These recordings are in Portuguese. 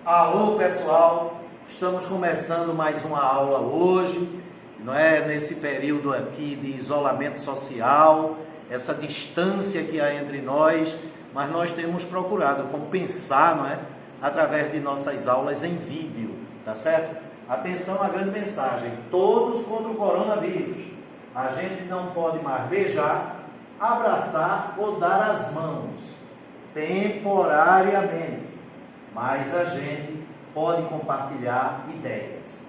Alô pessoal, estamos começando mais uma aula hoje, não é? Nesse período aqui de isolamento social, essa distância que há entre nós, mas nós temos procurado compensar, não é? Através de nossas aulas em vídeo, tá certo? Atenção à grande mensagem, todos contra o coronavírus. A gente não pode mais beijar, abraçar ou dar as mãos, temporariamente. Mas a gente pode compartilhar ideias.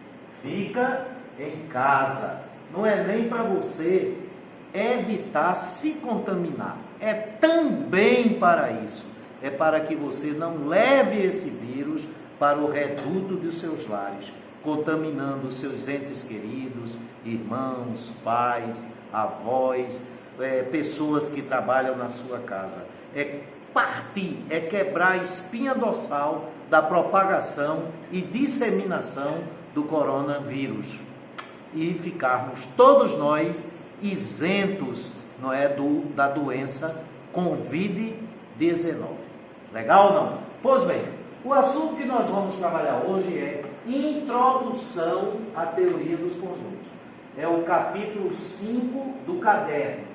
Fica em casa. Não é nem para você evitar se contaminar. É também para isso. É para que você não leve esse vírus para o reduto dos seus lares, contaminando os seus entes queridos, irmãos, pais, avós, pessoas que trabalham na sua casa. É partir, é quebrar a espinha dorsal da propagação e disseminação do coronavírus e ficarmos todos nós isentos, não é, da doença Covid-19. Legal ou não? Pois bem, o assunto que nós vamos trabalhar hoje é Introdução à Teoria dos Conjuntos. É o capítulo 5 do caderno.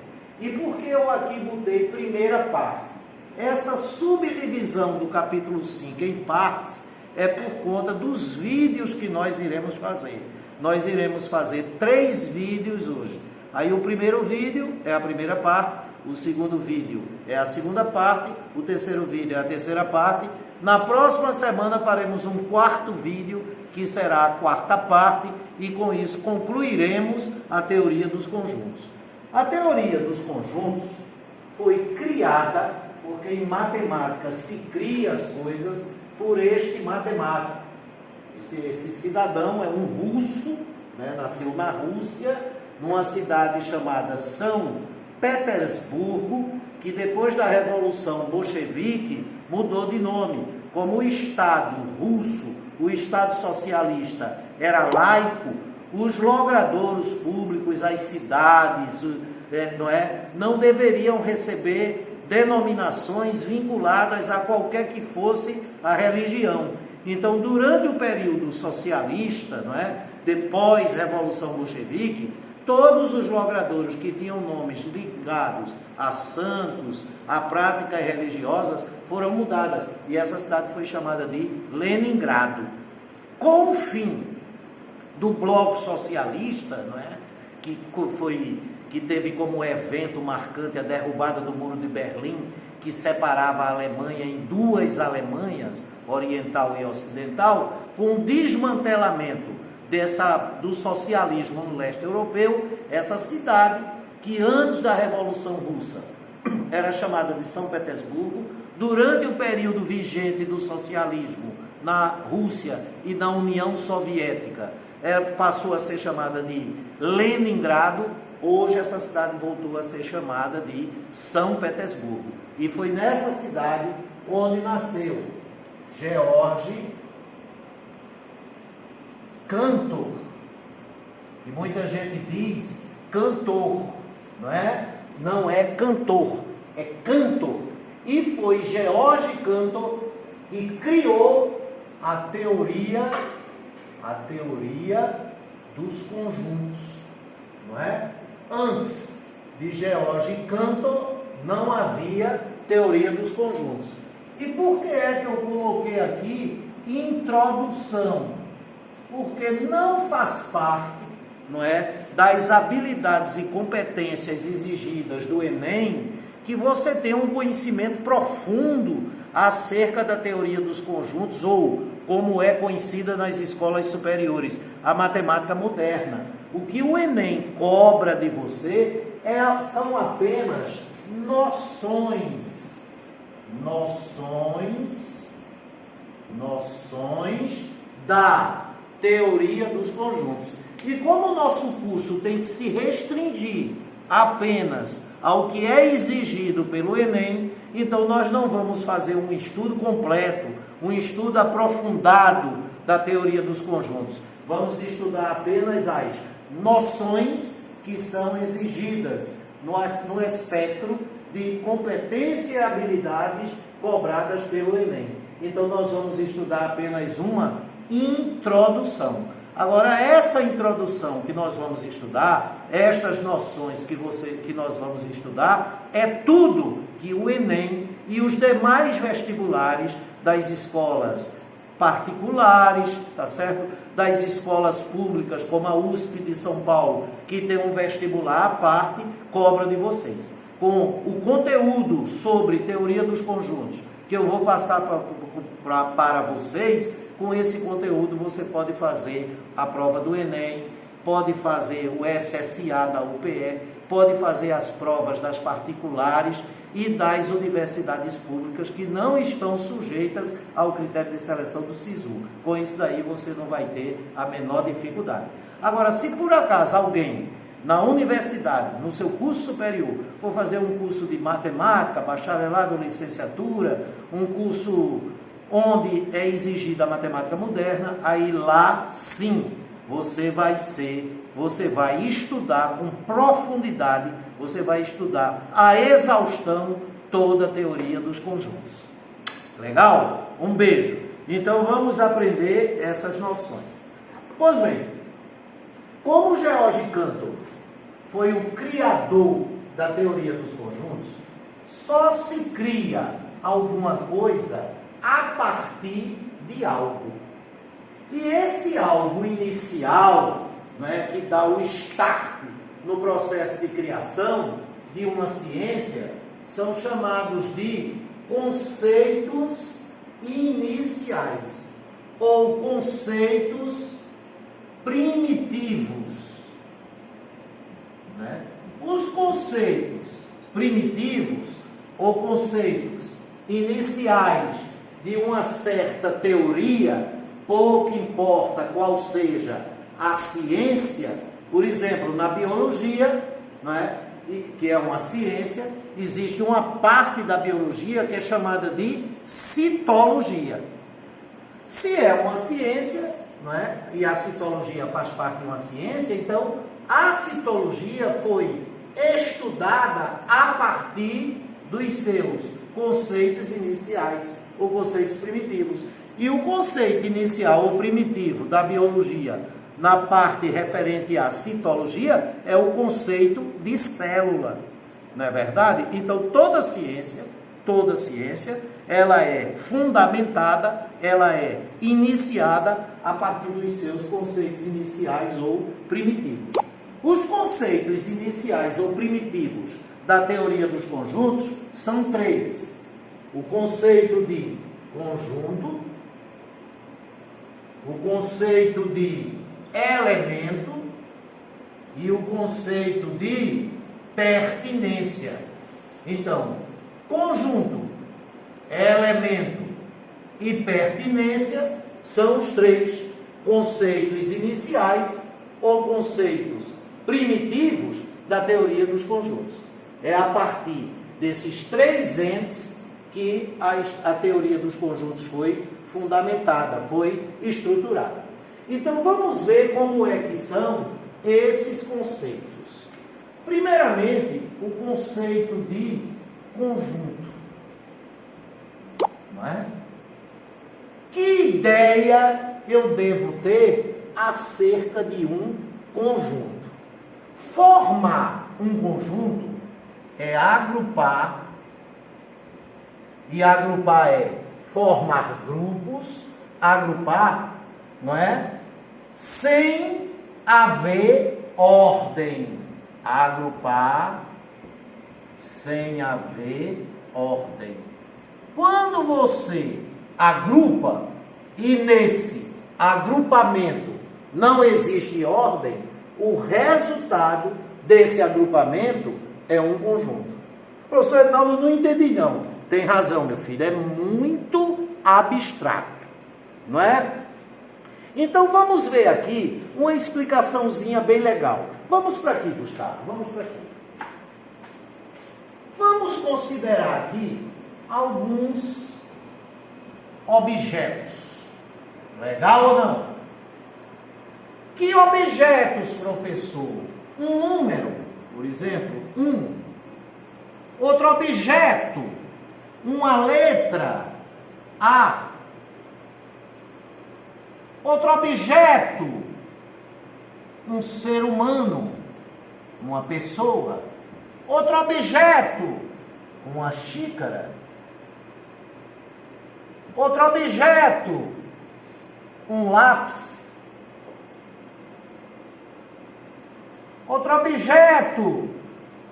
E por que eu aqui botei primeira parte? Essa subdivisão do capítulo 5 em partes é por conta dos vídeos que nós iremos fazer. Nós iremos fazer 3 vídeos hoje. Aí o primeiro vídeo é a primeira parte, o segundo vídeo é a segunda parte, o terceiro vídeo é a terceira parte. Na próxima semana faremos um quarto vídeo, que será a quarta parte, e com isso concluiremos a teoria dos conjuntos. A teoria dos conjuntos foi criada porque em matemática se cria as coisas por este matemático. Esse cidadão é um russo, né? Nasceu na Rússia, numa cidade chamada São Petersburgo, que depois da Revolução Bolchevique mudou de nome. Como o Estado russo, o Estado socialista era laico, os logradouros públicos, as cidades, não deveriam receber denominações vinculadas a qualquer que fosse a religião. Então, durante o período socialista, depois da Revolução Bolchevique, todos os logradouros que tinham nomes ligados a santos, a práticas religiosas, foram mudadas. E essa cidade foi chamada de Leningrado. Com o fim do bloco socialista, que teve como evento marcante a derrubada do Muro de Berlim, que separava a Alemanha em 2 Alemanhas, oriental e ocidental, com o desmantelamento do socialismo no leste europeu, essa cidade, que antes da Revolução Russa era chamada de São Petersburgo, durante o período vigente do socialismo na Rússia e na União Soviética, passou a ser chamada de Leningrado. Hoje essa cidade voltou a ser chamada de São Petersburgo. E foi nessa cidade onde nasceu George Cantor, que muita gente diz cantor, não é cantor, é Cantor. E foi George Cantor que criou a teoria dos conjuntos, Antes de George Cantor não havia teoria dos conjuntos. E por que é que eu coloquei aqui introdução? Porque não faz parte, das habilidades e competências exigidas do Enem, que você tenha um conhecimento profundo acerca da teoria dos conjuntos, ou como é conhecida nas escolas superiores, a matemática moderna. O que o Enem cobra de você são apenas noções da teoria dos conjuntos. E como o nosso curso tem que se restringir apenas ao que é exigido pelo Enem, então nós não vamos fazer um estudo completo, um estudo aprofundado da teoria dos conjuntos. Vamos estudar apenas as noções que são exigidas no espectro de competência e habilidades cobradas pelo Enem. Então nós vamos estudar apenas uma introdução. Agora, essa introdução que nós vamos estudar, estas noções que nós vamos estudar, é tudo que o Enem e os demais vestibulares das escolas particulares, tá certo? Das escolas públicas, como a USP de São Paulo, que tem um vestibular à parte, cobra de vocês. Com o conteúdo sobre teoria dos conjuntos, que eu vou passar para vocês, com esse conteúdo você pode fazer a prova do Enem, pode fazer o SSA da UPE, pode fazer as provas das particulares e das universidades públicas que não estão sujeitas ao critério de seleção do SISU. Com isso daí você não vai ter a menor dificuldade. Agora, se por acaso alguém na universidade, no seu curso superior, for fazer um curso de matemática, bacharelado ou licenciatura, um curso onde é exigida a matemática moderna, aí lá sim você vai estudar com profundidade, você vai estudar a exaustão toda a teoria dos conjuntos. Legal? Um beijo. Então vamos aprender essas noções. Pois bem, como George Cantor foi o criador da teoria dos conjuntos, só se cria alguma coisa a partir de algo. E esse algo inicial, né, que dá o start no processo de criação de uma ciência, são chamados de conceitos iniciais ou conceitos primitivos. Né? Os conceitos primitivos ou conceitos iniciais de uma certa teoria, pouco importa qual seja a ciência, por exemplo, na biologia, né, que é uma ciência, existe uma parte da biologia que é chamada de citologia. Se é uma ciência, não é, e a citologia faz parte de uma ciência, então a citologia foi estudada a partir dos seus conceitos iniciais ou conceitos primitivos. E o conceito inicial ou primitivo da biologia, na parte referente à citologia, é o conceito de célula. Não é verdade? Então, toda ciência, ela é fundamentada, ela é iniciada a partir dos seus conceitos iniciais ou primitivos. Os conceitos iniciais ou primitivos da teoria dos conjuntos são três. O conceito de conjunto, o conceito de elemento e o conceito de pertinência. Então, conjunto, elemento e pertinência são os três conceitos iniciais ou conceitos primitivos da teoria dos conjuntos. É a partir desses três entes que a teoria dos conjuntos foi fundamentada, foi estruturada. Então vamos ver como é que são esses conceitos. Primeiramente, o conceito de conjunto. Não é? Que ideia eu devo ter acerca de um conjunto? Formar um conjunto é agrupar, e agrupar é formar grupos, agrupar, não é? Sem haver ordem. Agrupar sem haver ordem. Quando você agrupa e nesse agrupamento não existe ordem, o resultado desse agrupamento é um conjunto. Professor Ednaldo, não entendi não. Tem razão, meu filho, é muito abstrato, não é? Então vamos ver aqui uma explicaçãozinha bem legal. Vamos para aqui, Gustavo, vamos para aqui. Vamos considerar aqui alguns objetos. Legal ou não? Que objetos, professor? Um número, por exemplo, 1. Outro objeto, uma letra, A. Outro objeto, um ser humano, uma pessoa. Outro objeto, uma xícara. Outro objeto, um lápis. Outro objeto,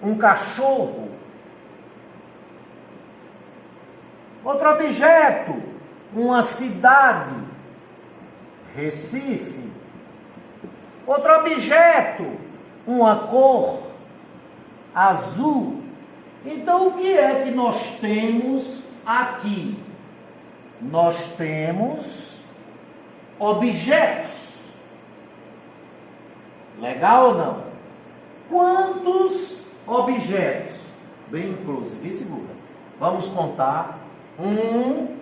um cachorro. Outro objeto, uma cidade, Recife. Outro objeto, uma cor, azul. Então, o que é que nós temos aqui? Nós temos objetos. Legal ou não? Quantos objetos? Bem inclusive, segura. Vamos contar. 1,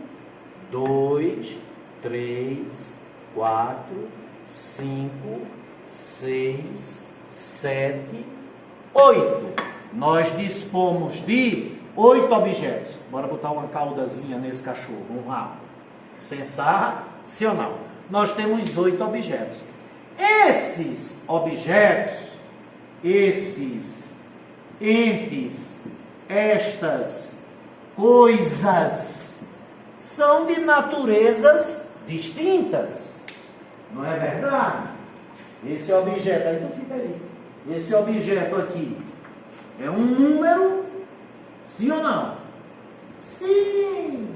2, 3, 4, 5, 6, 7, 8. Nós dispomos de 8 objetos. Bora botar uma caudazinha nesse cachorro, um rabo. Sensacional. Nós temos 8 objetos. Esses objetos, esses entes, estas coisas, são de naturezas distintas. Não é verdade? Esse objeto, aí não fica aí. Esse objeto aqui é um número, sim ou não? Sim.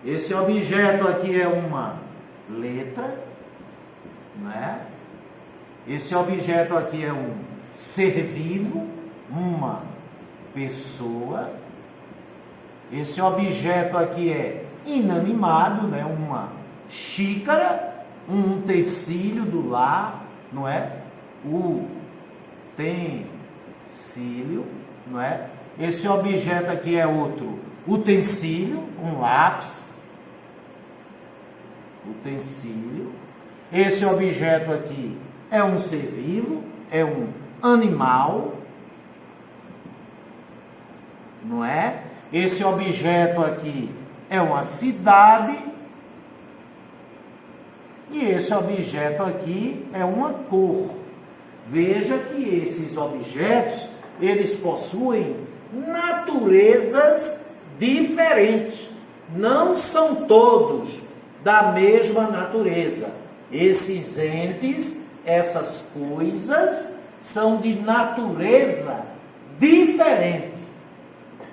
Esse objeto aqui é uma letra, não é? Esse objeto aqui é um ser vivo, uma pessoa. Esse objeto aqui é inanimado, né? Uma xícara, um utensílio do lar, não é? O utensílio, não é? Esse objeto aqui é outro utensílio, um lápis, utensílio. Esse objeto aqui é um ser vivo, é um animal, não é? Esse objeto aqui é uma cidade. E esse objeto aqui é uma cor. Veja que esses objetos, eles possuem naturezas diferentes. Não são todos da mesma natureza. Esses entes, essas coisas, são de natureza diferente.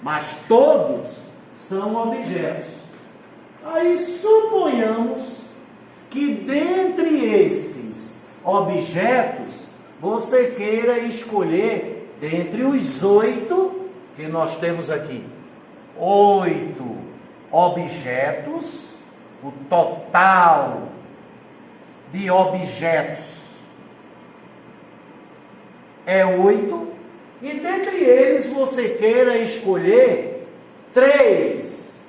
Mas todos são objetos. Aí suponhamos que dentre esses objetos, você queira escolher dentre os 8 que nós temos aqui. 8 objetos, o total de objetos é 8, e dentre eles você queira escolher 3.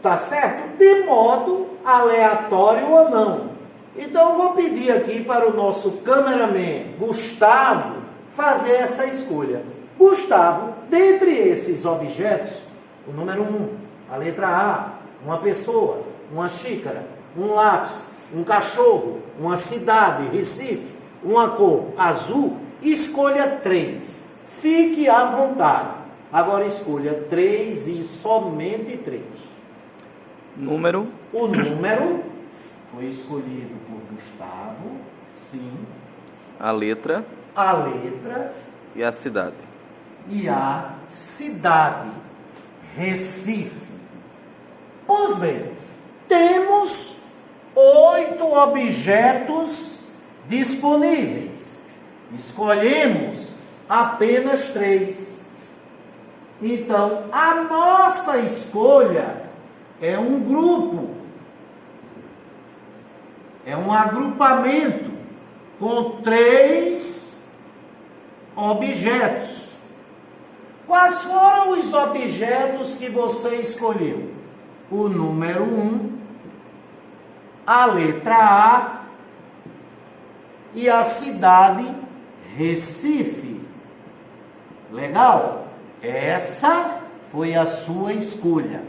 Tá certo? De modo aleatório ou não. Então eu vou pedir aqui para o nosso cameraman Gustavo fazer essa escolha. Gustavo, dentre esses objetos, o número 1, a letra A, uma pessoa, uma xícara, um lápis, um cachorro, uma cidade, Recife, uma cor azul, escolha 3. Fique à vontade. Agora escolha 3 e somente 3. Número. O número foi escolhido por Gustavo, sim. A letra. A letra. E a cidade. E a cidade, Recife. Pois bem, temos 8 objetos disponíveis. Escolhemos apenas 3. Então, a nossa escolha é um grupo, é um agrupamento com 3 objetos. Quais foram os objetos que você escolheu? O número 1, a letra A e a cidade Recife. Legal? Essa foi a sua escolha.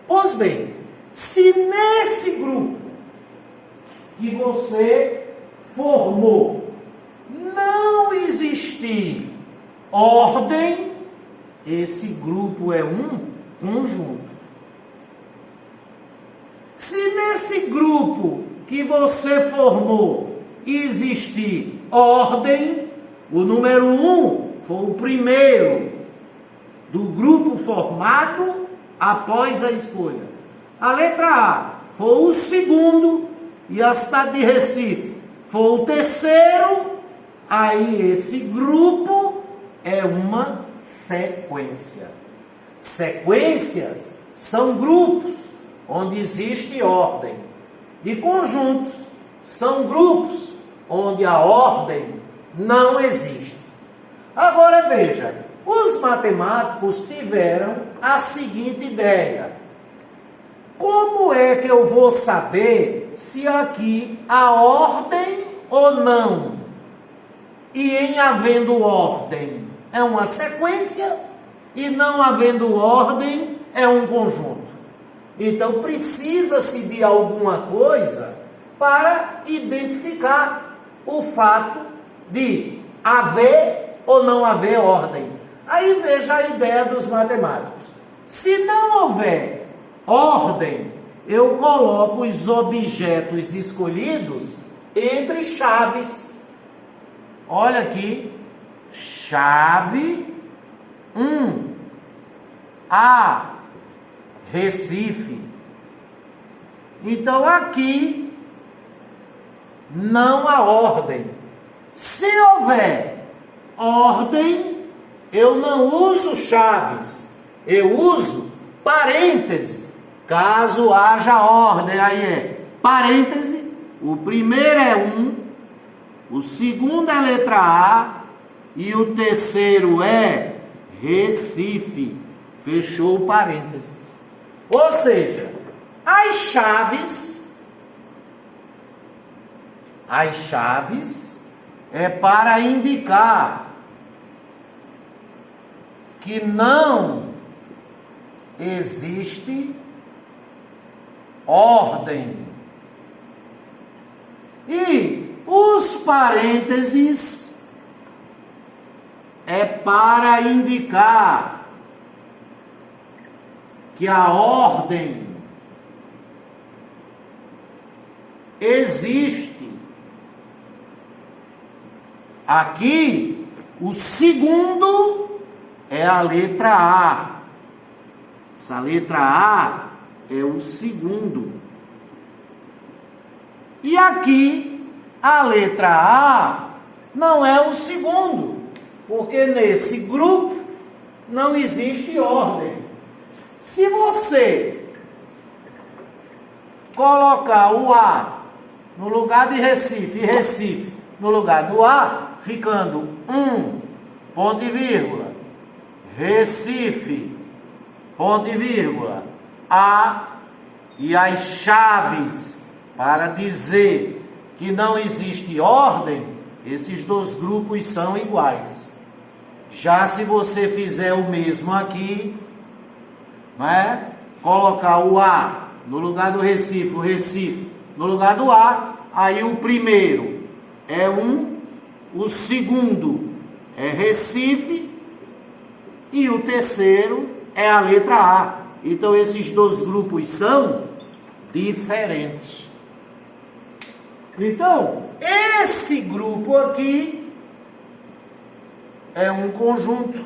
Pois bem, se nesse grupo que você formou não existir ordem, esse grupo é um conjunto. Se nesse grupo que você formou existir ordem, o número 1 foi o primeiro do grupo formado após a escolha. A letra A foi o segundo e a cidade de Recife foi o terceiro. Aí esse grupo é uma sequência. Sequências são grupos onde existe ordem. E conjuntos são grupos onde a ordem não existe. Agora veja, os matemáticos tiveram a seguinte ideia: como é que eu vou saber se aqui há ordem ou não? E em havendo ordem é uma sequência, e não havendo ordem é um conjunto. Então precisa-se de alguma coisa para identificar o fato de haver ou não haver ordem. Aí veja a ideia dos matemáticos. Se não houver ordem, eu coloco os objetos escolhidos entre chaves. Olha aqui, chave 1, A, Recife. Então aqui não há ordem. Se houver ordem, eu não uso chaves, eu uso parêntese. Caso haja ordem, aí é parêntese, o primeiro é 1, o segundo é letra A e o terceiro é Recife. Fechou o parêntese. Ou seja, as chaves é para indicar que não existe ordem. E os parênteses é para indicar que a ordem existe. Aqui, o segundo é a letra A. Essa letra A é o segundo. E aqui, a letra A não é o segundo, porque nesse grupo não existe ordem. Se você colocar o A no lugar de Recife e Recife no lugar do A, ficando 1, ponto e vírgula, Recife, ponto e vírgula, A, e as chaves para dizer que não existe ordem, esses dois grupos são iguais. Já se você fizer o mesmo aqui, né? Colocar o A no lugar do Recife, o Recife no lugar do A, aí o primeiro é 1, o segundo é Recife e o terceiro é a letra A. Então esses dois grupos são diferentes. Então, esse grupo aqui é um conjunto.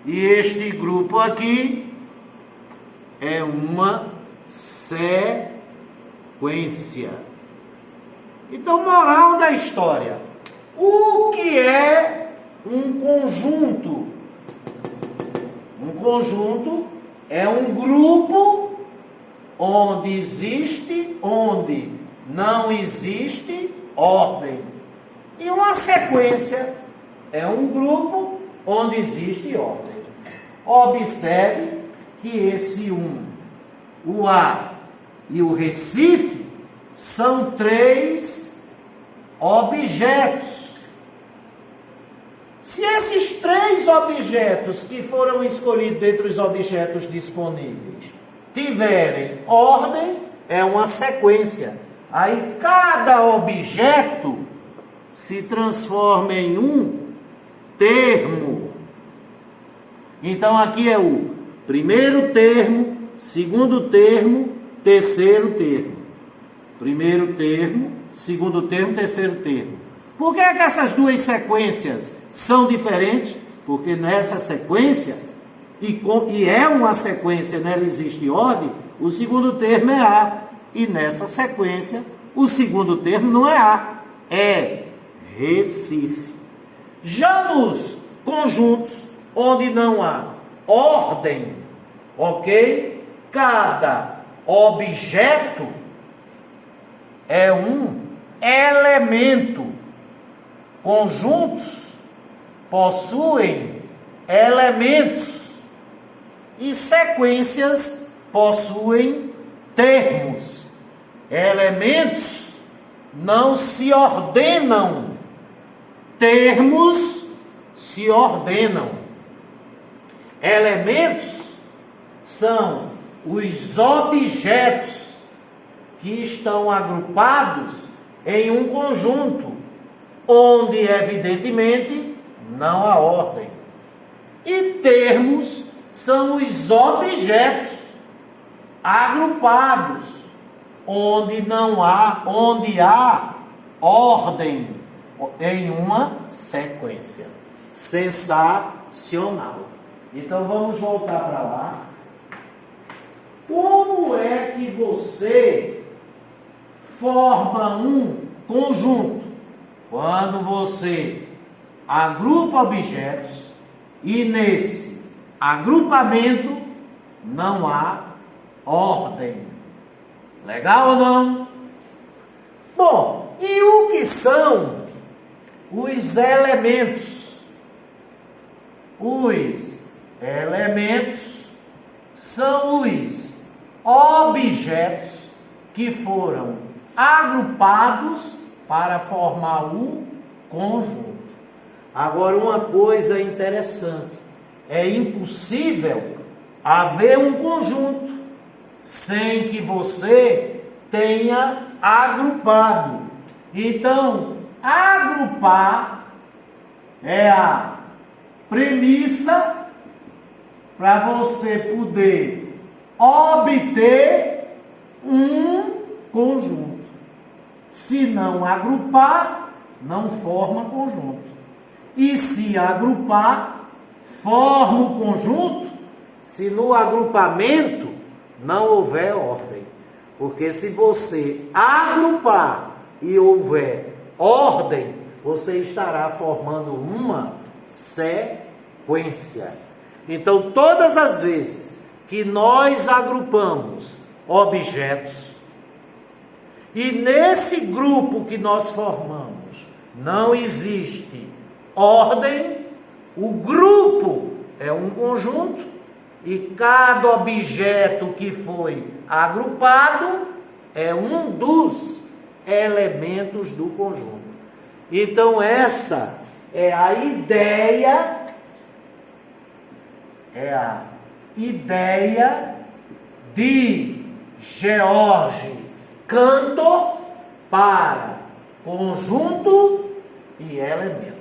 E este grupo aqui é uma sequência. Então, moral da história: o que é um conjunto? Um conjunto é um grupo onde não existe ordem. E uma sequência é um grupo onde existe ordem. Observe que esse 1, o A e o Recife, são 3 objetos. Se esses 3 objetos que foram escolhidos dentre os objetos disponíveis tiverem ordem, é uma sequência. Aí cada objeto se transforma em um termo. Então aqui é o primeiro termo, segundo termo, terceiro termo. Primeiro termo, segundo termo, terceiro termo. Por que é que essas duas sequências são diferentes? Porque nessa sequência, e é uma sequência, nela existe ordem, o segundo termo é A. E nessa sequência, o segundo termo não é A, é Recife. Já nos conjuntos, onde não há ordem, ok? Cada objeto é um elemento. Conjuntos possuem elementos e sequências possuem termos. Elementos não se ordenam, termos se ordenam. Elementos são os objetos que estão agrupados em um conjunto, onde evidentemente não há ordem. E termos são os objetos agrupados onde há ordem em uma sequência. Sensacional. Então vamos voltar para lá. Como é que você forma um conjunto? Quando você agrupa objetos e nesse agrupamento não há ordem. Legal ou não? Bom, e o que são os elementos? Os elementos são os objetos que foram agrupados para formar o conjunto. Agora, uma coisa interessante: é impossível haver um conjunto sem que você tenha agrupado. Então, agrupar é a premissa para você poder obter um conjunto. Se não agrupar, não forma conjunto. E se agrupar, forma o conjunto, se no agrupamento não houver ordem. Porque se você agrupar e houver ordem, você estará formando uma sequência. Então, todas as vezes que nós agrupamos objetos, e nesse grupo que nós formamos não existe ordem, o grupo é um conjunto e cada objeto que foi agrupado é um dos elementos do conjunto. Então essa é a ideia de George Cantor para conjunto e elemento.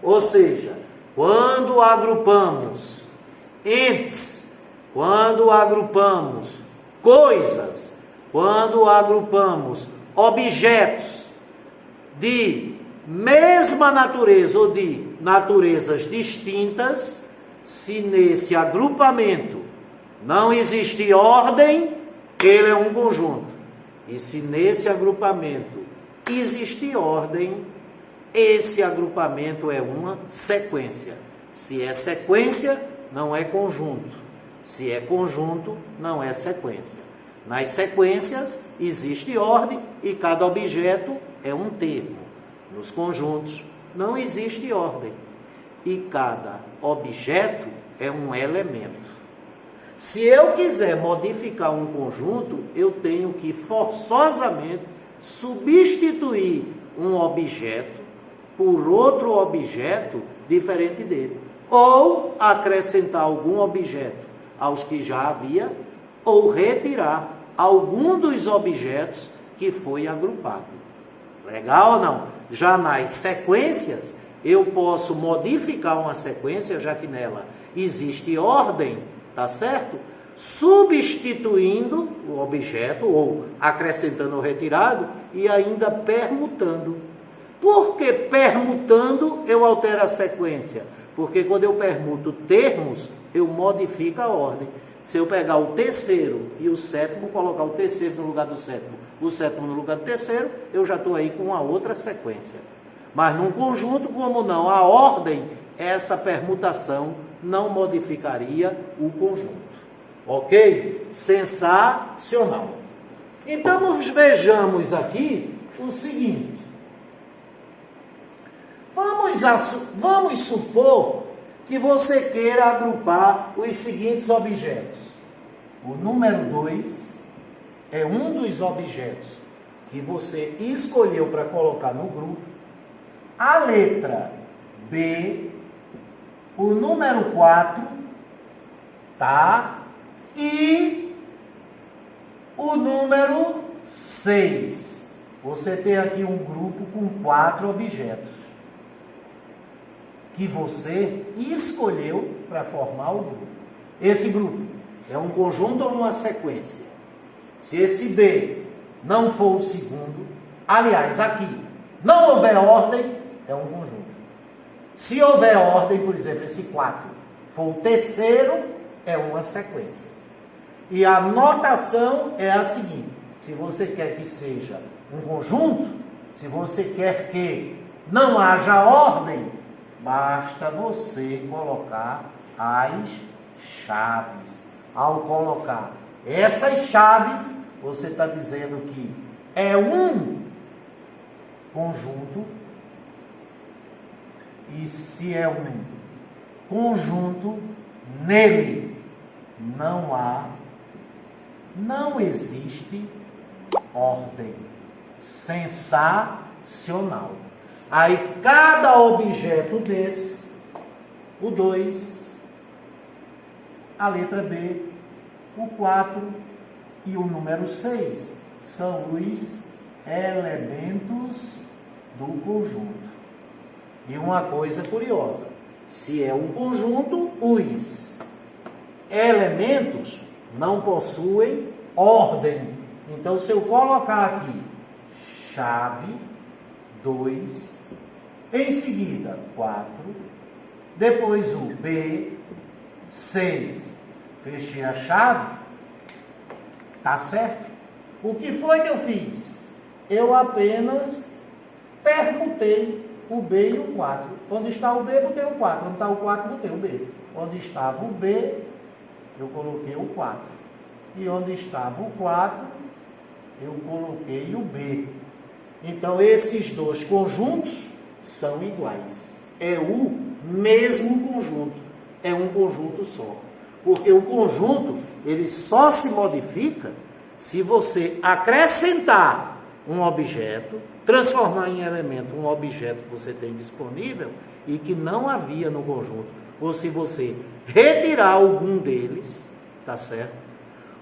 Ou seja, quando agrupamos entes, quando agrupamos coisas, quando agrupamos objetos de mesma natureza ou de naturezas distintas, se nesse agrupamento não existe ordem, ele é um conjunto. E se nesse agrupamento existe ordem, esse agrupamento é uma sequência. Se é sequência, não é conjunto. Se é conjunto, não é sequência. Nas sequências existe ordem e cada objeto é um termo. Nos conjuntos não existe ordem e cada objeto é um elemento. Se eu quiser modificar um conjunto, eu tenho que forçosamente substituir um objeto por outro objeto diferente dele. Ou acrescentar algum objeto aos que já havia, ou retirar algum dos objetos que foi agrupado. Legal ou não? Já nas sequências, eu posso modificar uma sequência, já que nela existe ordem, tá certo? Substituindo o objeto, ou acrescentando ou retirado, e ainda permutando. Por que permutando eu altero a sequência? Porque quando eu permuto termos, eu modifico a ordem. Se eu pegar o terceiro e o sétimo, colocar o terceiro no lugar do sétimo, o sétimo no lugar do terceiro, eu já estou aí com uma outra sequência. Mas num conjunto, como não, a ordem, essa permutação não modificaria o conjunto. Ok? Sensacional. Então, vejamos aqui o seguinte. Vamos supor que você queira agrupar os seguintes objetos. O número 2 é um dos objetos que você escolheu para colocar no grupo. A letra B, o número 4, tá? E o número 6. Você tem aqui um grupo com 4 objetos que você escolheu para formar o grupo. Esse grupo é um conjunto ou uma sequência? Se esse B não for o segundo, aliás, aqui não houver ordem, é um conjunto. Se houver ordem, por exemplo, esse 4 for o terceiro, é uma sequência. E a notação é a seguinte: se você quer que seja um conjunto, se você quer que não haja ordem, basta você colocar as chaves. Ao colocar essas chaves, você está dizendo que é um conjunto. E se é um conjunto, nele não existe ordem. Sensacional. Aí cada objeto desse, o 2, a letra B, o 4 e o número 6, são os elementos do conjunto. E uma coisa curiosa, se é um conjunto, os elementos não possuem ordem. Então, se eu colocar aqui chave, 2, em seguida 4, depois o B, 6, fechei a chave, tá certo? O que foi que eu fiz? Eu apenas permutei o B e o 4. Onde está o B, botei o 4. Onde está o 4, botei o B. Onde estava o B, eu coloquei o 4. E onde estava o 4, eu coloquei o B. Então, esses dois conjuntos são iguais. É o mesmo conjunto. É um conjunto só. Porque o conjunto, ele só se modifica se você acrescentar um objeto, transformar em elemento um objeto que você tem disponível e que não havia no conjunto. Ou se você retirar algum deles, tá certo?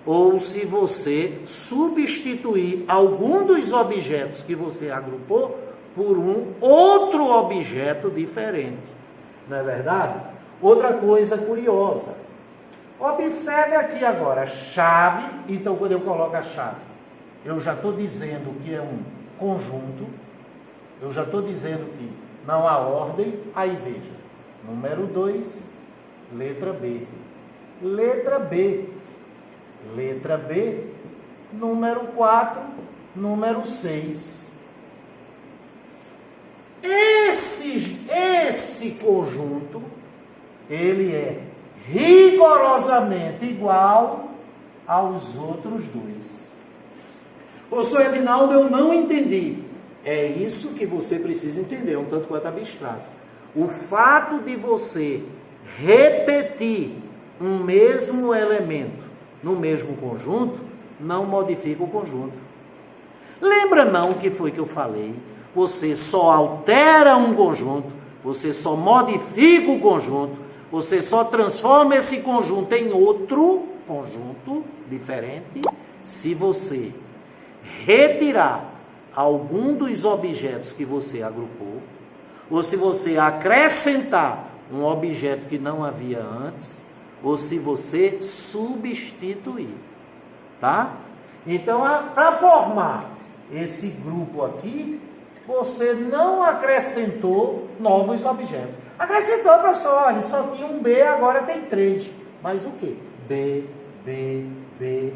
Ou se você substituir algum dos objetos que você agrupou por um outro objeto diferente. Não é verdade? Outra coisa curiosa. Observe aqui agora, chave. Então, quando eu coloco a chave, eu já estou dizendo que é um conjunto. Eu já estou dizendo que não há ordem. Aí veja, número 2, letra B. Letra B. Letra B, número 4, número 6. Esse conjunto, ele é rigorosamente igual aos outros dois. Professor Edinaldo, eu não entendi. É isso que você precisa entender, um tanto quanto abstrato. O fato de você repetir um mesmo elemento no mesmo conjunto, não modifica o conjunto. Lembra não o que foi que eu falei? Você só altera um conjunto você só modifica o conjunto, você só transforma esse conjunto em outro conjunto diferente se você retirar algum dos objetos que você agrupou, ou se você acrescentar um objeto que não havia antes, ou se você substituir, tá? Então, para formar esse grupo aqui, você não acrescentou novos objetos. Acrescentou, professor, olha, só tinha um B, agora tem 3. Mas o quê? B, B, B.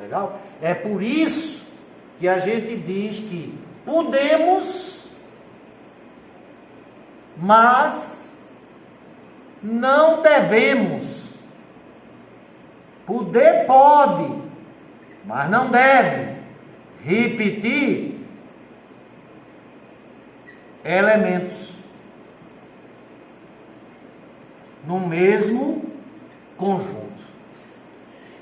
Legal? É por isso que a gente diz que podemos, mas não devemos. Poder pode, mas não deve repetir elementos no mesmo conjunto.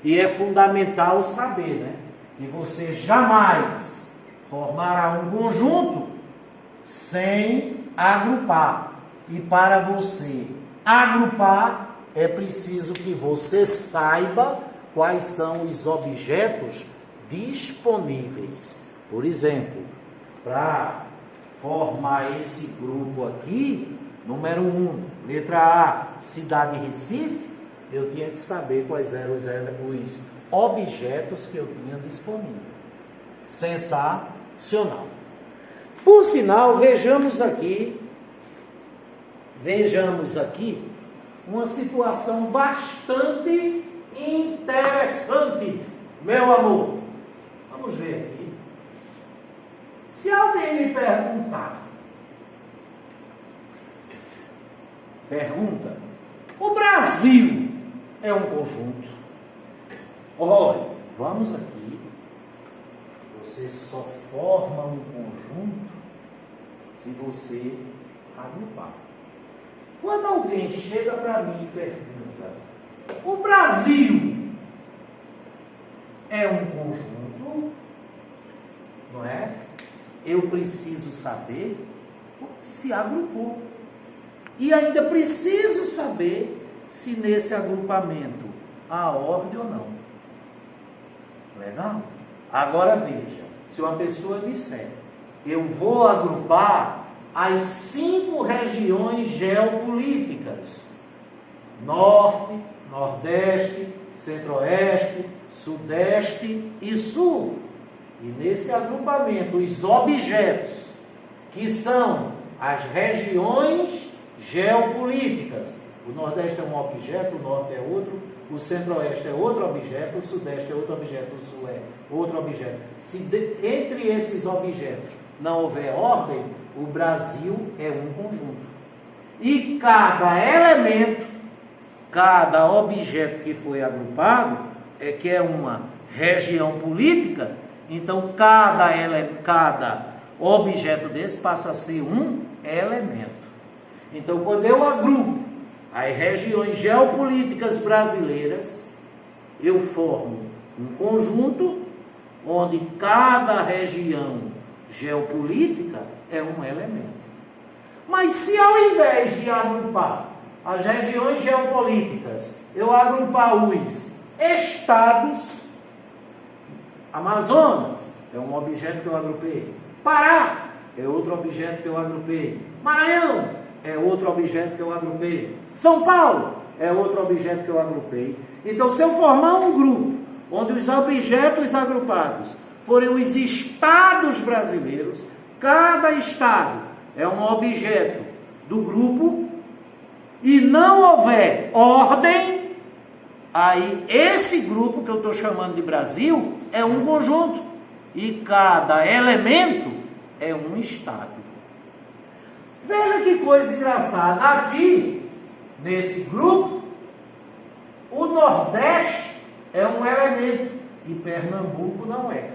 E é fundamental saber, né, que você jamais formará um conjunto sem agrupar. E para você agrupar, é preciso que você saiba quais são os objetos disponíveis. Por exemplo, para formar esse grupo aqui, número 1, letra A, cidade Recife, eu tinha que saber quais eram os objetos que eu tinha disponível. Sensacional. Por sinal, vejamos aqui uma situação bastante interessante, meu amor. Vamos ver aqui. Se alguém me pergunta, o Brasil é um conjunto? Olha, vamos aqui. Você só forma um conjunto se você agrupar. Quando alguém chega para mim e pergunta, o Brasil é um conjunto? Não é? Eu preciso saber se agrupou. E ainda preciso saber se nesse agrupamento há ordem ou não. Legal? Agora veja, se uma pessoa disser, eu vou agrupar as 5 regiões geopolíticas: Norte, Nordeste, Centro-Oeste, Sudeste e Sul. E nesse agrupamento, os objetos, que são as regiões geopolíticas. O Nordeste é um objeto, o Norte é outro, o Centro-Oeste é outro objeto, o Sudeste é outro objeto, o Sul é outro objeto. Se entre esses objetos não houver ordem, o Brasil é um conjunto. E cada elemento, cada objeto que foi agrupado, que é uma região política, então cada objeto desse passa a ser um elemento. Então, quando eu agrupo as regiões geopolíticas brasileiras, eu formo um conjunto onde cada região geopolítica é um elemento. Mas se ao invés de agrupar as regiões geopolíticas, eu agrupar os estados, Amazonas é um objeto que eu agrupei, Pará é outro objeto que eu agrupei, Maranhão é outro objeto que eu agrupei, São Paulo é outro objeto que eu agrupei. Então, se eu formar um grupo onde os objetos agrupados forem os estados brasileiros, cada estado é um objeto do grupo, e não houver ordem, aí esse grupo que eu estou chamando de Brasil é um conjunto, e cada elemento é um estado. Veja que coisa engraçada. Aqui, nesse grupo, o Nordeste é um elemento e Pernambuco não é.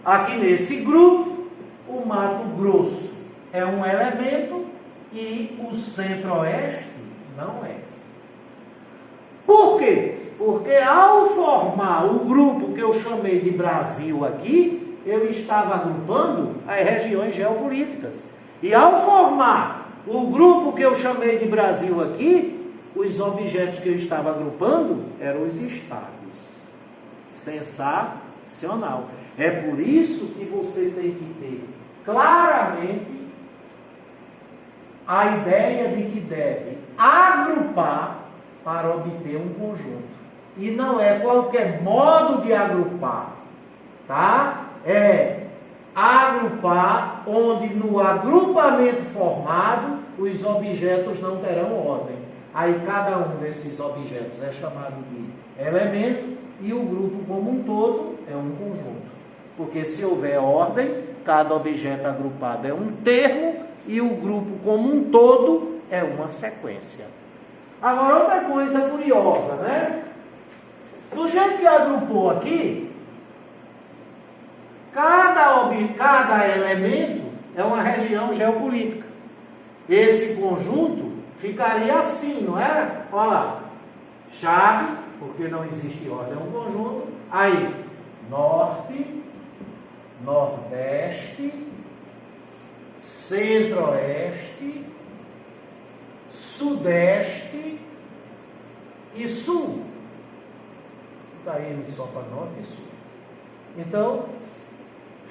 Aqui nesse grupo, o Mato Grosso é um elemento e o Centro-Oeste não é. Por quê? Porque ao formar o grupo que eu chamei de Brasil aqui, eu estava agrupando as regiões geopolíticas. E ao formar o grupo que eu chamei de Brasil aqui, os objetos que eu estava agrupando eram os estados. Sensacional. É por isso que você tem que ter claramente a ideia de que deve agrupar para obter um conjunto. E não é qualquer modo de agrupar, tá? É agrupar onde no agrupamento formado os objetos não terão ordem. Aí cada um desses objetos é chamado de elemento e o grupo como um todo é um conjunto. Porque se houver ordem, cada objeto agrupado é um termo e o grupo como um todo é uma sequência. Agora, outra coisa curiosa, né? Do jeito que agrupou aqui, cada elemento é uma região geopolítica. Esse conjunto ficaria assim, não era? Olha lá, chave, porque não existe ordem, é um conjunto. Aí, norte, nordeste, centro-oeste, sudeste e sul. Daí ele só para norte e sul. Então,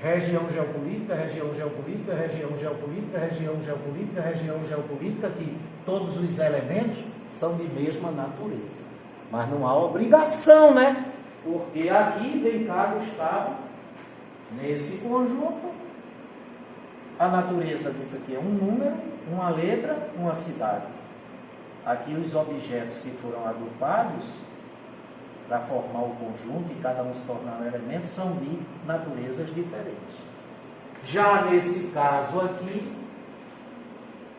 região geopolítica, região geopolítica, região geopolítica, região geopolítica, região geopolítica, que todos os elementos são de mesma natureza. Mas não há obrigação, né? Porque aqui vem cá, Gustavo, nesse conjunto, a natureza disso aqui é um número, uma letra, uma cidade. Aqui os objetos que foram agrupados para formar o conjunto e cada um se tornar um elemento são de naturezas diferentes. Já nesse caso aqui,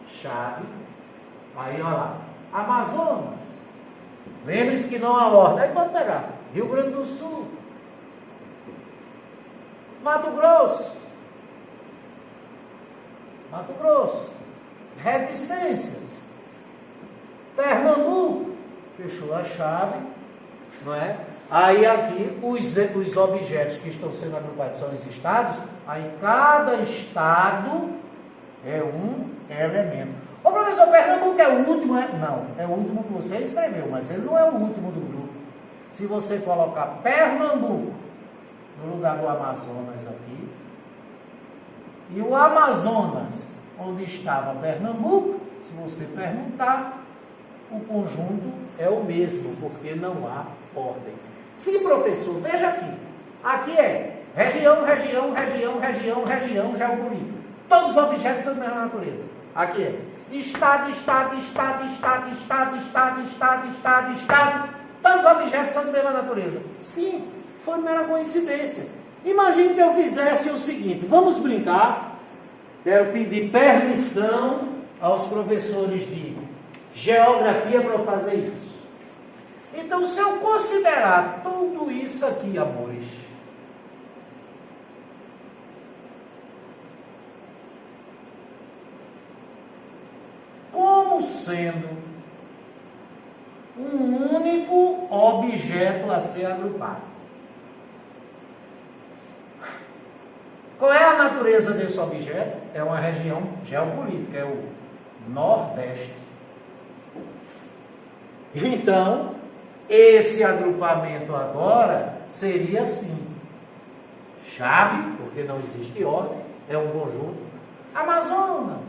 chave, aí olha lá, Amazonas. Lembre-se que não há ordem. Aí pode pegar Rio Grande do Sul, Mato Grosso, reticências, Pernambuco, fechou a chave, não é? Aí aqui os objetos que estão sendo agrupados são os estados, aí cada estado é um elemento. Ô professor, Pernambuco é o último? Não, é o último que você escreveu, mas ele não é o último do grupo. Se você colocar Pernambuco no lugar do Amazonas aqui, e o Amazonas, onde estava Pernambuco, se você perguntar, o conjunto é o mesmo, porque não há ordem. Sim, professor, veja aqui. Aqui é região, região, região, região, região geopolítica. Todos os objetos são da mesma natureza. Aqui é estado, estado, estado, estado, estado, estado, estado, estado, estado. Todos os objetos são da mesma natureza. Sim, foi mera coincidência. Imagine que eu fizesse o seguinte, vamos brincar. Quero pedir permissão aos professores de geografia para eu fazer isso. Então, se eu considerar tudo isso aqui, amores, como sendo um único objeto a ser agrupado. Qual é a natureza desse objeto? É uma região geopolítica, é o Nordeste. Então, esse agrupamento agora seria assim. Chave, porque não existe ordem, é um conjunto. Amazonas,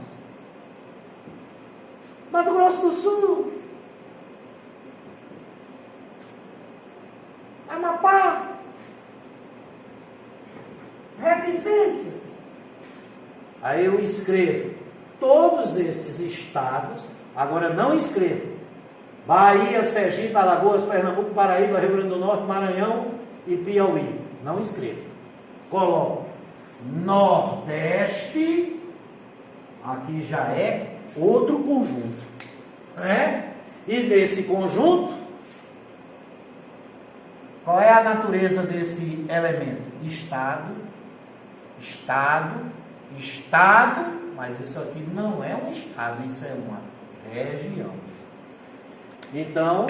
Mato Grosso do Sul, Amapá, reticências. Aí eu escrevo todos esses estados, agora não escrevo Bahia, Sergipe, Alagoas, Pernambuco, Paraíba, Rio Grande do Norte, Maranhão e Piauí. Não escrevo. Coloco Nordeste, aqui já é outro conjunto, né? E desse conjunto, qual é a natureza desse elemento? Estado, estado, estado, mas isso aqui não é um estado, isso é uma região. Então,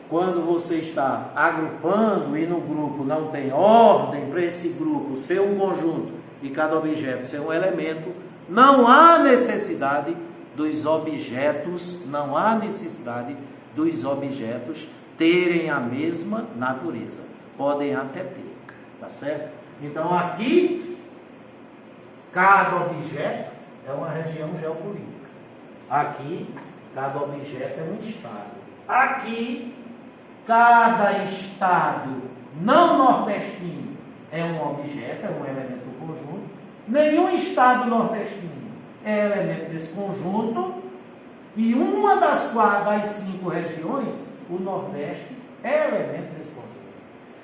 quando você está agrupando e no grupo não tem ordem para esse grupo ser um conjunto e cada objeto ser um elemento, não há necessidade dos objetos, não há necessidade dos objetos terem a mesma natureza. Podem até ter, tá certo? Então aqui, cada objeto é uma região geopolítica. Aqui, cada objeto é um estado. Aqui, cada estado não nordestino é um objeto, é um elemento do conjunto. Nenhum estado nordestino é elemento desse conjunto. E uma das 5 regiões, o Nordeste, é elemento desse conjunto.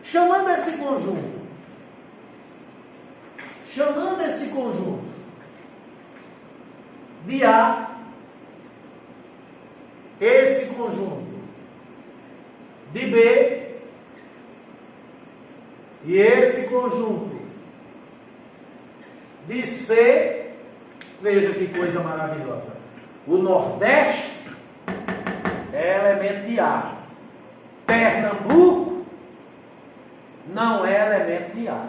Chamando esse conjunto de A, esse conjunto de B, e esse conjunto de C, veja que coisa maravilhosa. O Nordeste é elemento de A. Pernambuco não é elemento de A.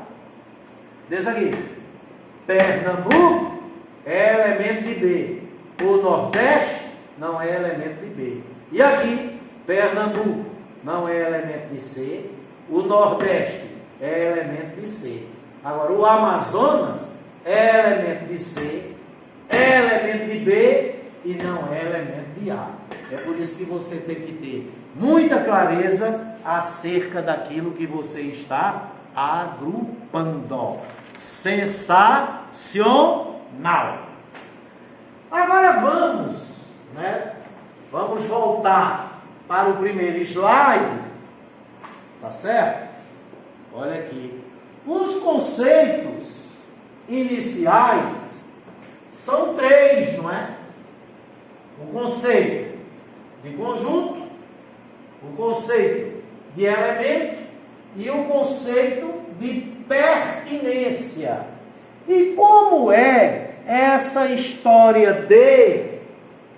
Diz aqui. Pernambuco é elemento de B. O Nordeste não é elemento de B. E aqui, Pernambuco não é elemento de C. O Nordeste é elemento de C. Agora, o Amazonas é elemento de C, é elemento de B e não é elemento de A. É por isso que você tem que ter muita clareza acerca daquilo que você está agrupando. Sensacional! Agora vamos voltar para o primeiro slide, tá certo? Olha aqui. Os conceitos iniciais são 3, não é? O conceito de conjunto, o conceito de elemento e o conceito de pertinência. E como é essa história de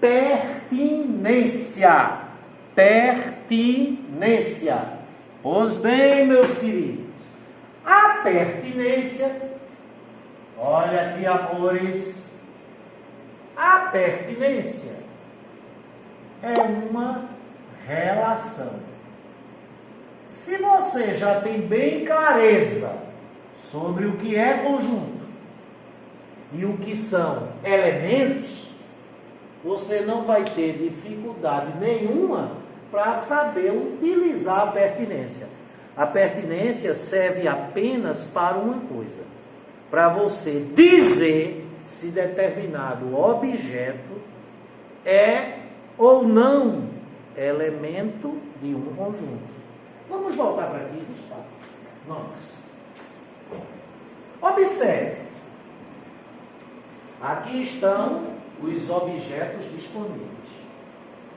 pertinência? Pertinência. Pois bem, meus queridos, a pertinência, olha aqui, amores, a pertinência é uma relação. Se você já tem bem clareza sobre o que é conjunto e o que são elementos, você não vai ter dificuldade nenhuma para saber utilizar a pertinência. A pertinência serve apenas para uma coisa: para você dizer se determinado objeto é ou não elemento de um conjunto. Vamos voltar para aqui, Gustavo. Vamos. Observe. Aqui estão os objetos disponíveis.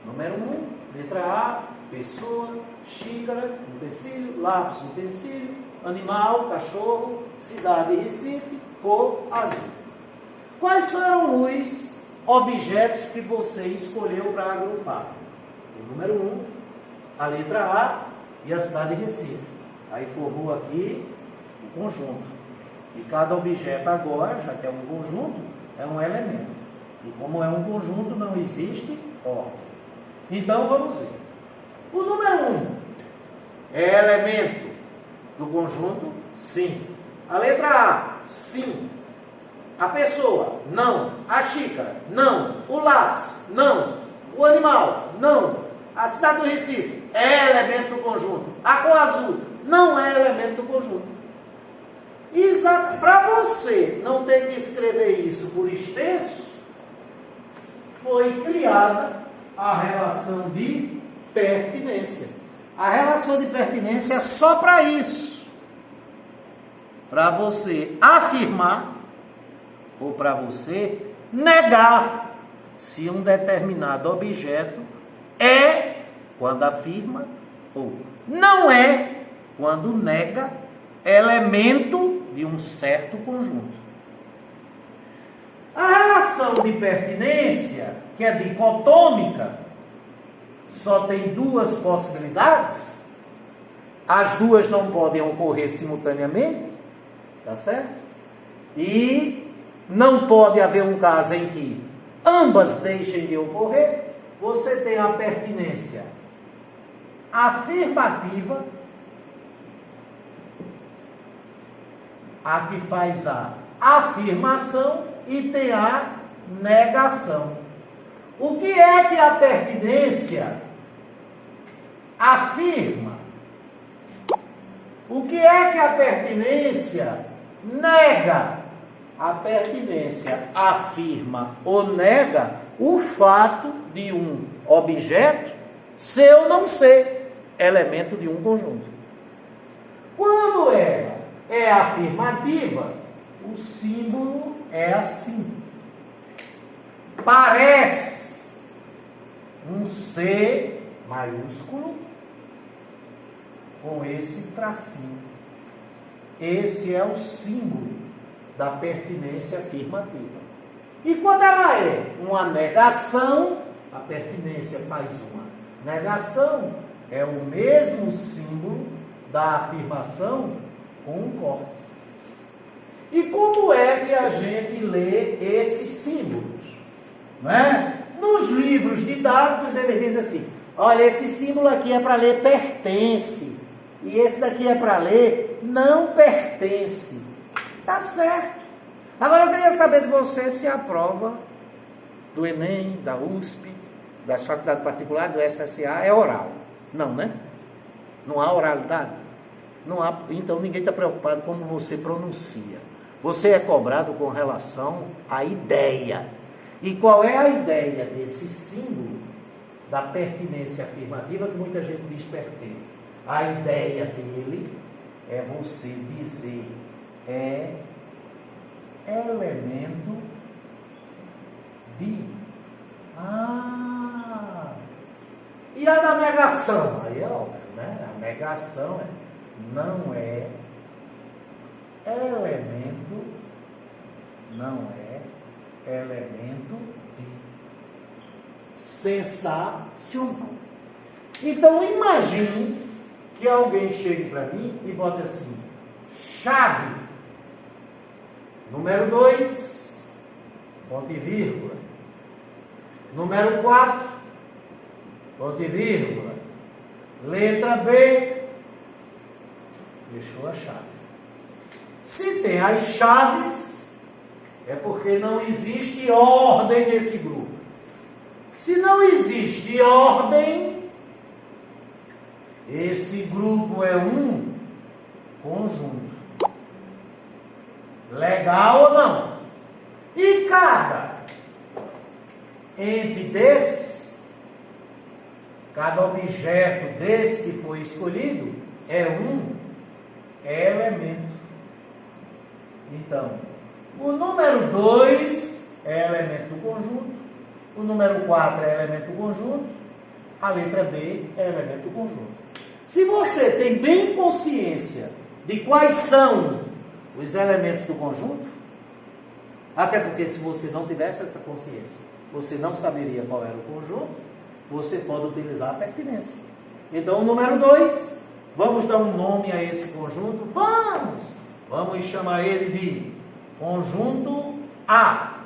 Número 1, letra A, pessoa, xícara, utensílio, lápis, utensílio, animal, cachorro, cidade, Recife, cor azul. Quais foram os objetos que você escolheu para agrupar? O número 1, a letra A e a cidade de Recife. Aí formou aqui o conjunto. E cada objeto agora, já que é um conjunto, é um elemento. E como é um conjunto, não existe ordem. Então vamos ver. O número 1 é elemento do conjunto? Sim. A letra A? Sim. A pessoa? Não. A xícara? Não. O lápis? Não. O animal? Não. A cidade do Recife? É elemento do conjunto. A cor azul? Não é elemento do conjunto. Exato. Para você não ter que escrever isso por extenso, foi criada a relação de pertinência. A relação de pertinência é só para isso. Para você afirmar ou para você negar se um determinado objeto é quando afirma ou não é quando nega elemento de um certo conjunto. A relação de pertinência, que é dicotômica, só tem duas possibilidades. As duas não podem ocorrer simultaneamente, tá certo? E não pode haver um caso em que ambas deixem de ocorrer, você tem a pertinência afirmativa, a que faz a afirmação, e tem a negação. O que é que a pertinência afirma? O que é que a pertinência nega? A pertinência afirma ou nega o fato de um objeto ser ou não ser elemento de um conjunto. Quando ela é afirmativa, o símbolo é assim. Parece um C maiúsculo com esse tracinho. Esse é o símbolo da pertinência afirmativa. E quando ela é uma negação, a pertinência faz uma negação, é o mesmo símbolo da afirmação com um corte. E como é que a gente lê esses símbolos? Não é? Nos livros didáticos ele diz assim: olha, esse símbolo aqui é para ler pertence, e esse daqui é para ler não pertence. Tá certo. Agora eu queria saber de você se a prova do Enem, da USP, das faculdades particulares, do SSA é oral. Não, né? Não há oralidade. Não há, então ninguém está preocupado como você pronuncia. Você é cobrado com relação à ideia. E qual é a ideia desse símbolo da pertinência afirmativa, que muita gente diz pertence? A ideia dele é você dizer é elemento de. E a da negação? Aí é óbvio, né? A negação não é elemento, de sensacional. Então imagine que alguém chegue para mim e bote assim: chave, número 2, ponto e vírgula, número 4, ponto e vírgula, letra B, fechou a chave. Se tem as chaves, é porque não existe ordem nesse grupo. Se não existe ordem, esse grupo é um conjunto. Legal ou não? E cada ente desses, cada objeto desse que foi escolhido, é um elemento. Então, o número 2 é elemento do conjunto, o número 4 é elemento do conjunto, a letra B é elemento do conjunto. Se você tem bem consciência de quais são os elementos do conjunto, até porque se você não tivesse essa consciência, você não saberia qual era o conjunto, você pode utilizar a pertinência. Então, o número 2, vamos dar um nome a esse conjunto? Vamos chamar ele de conjunto A.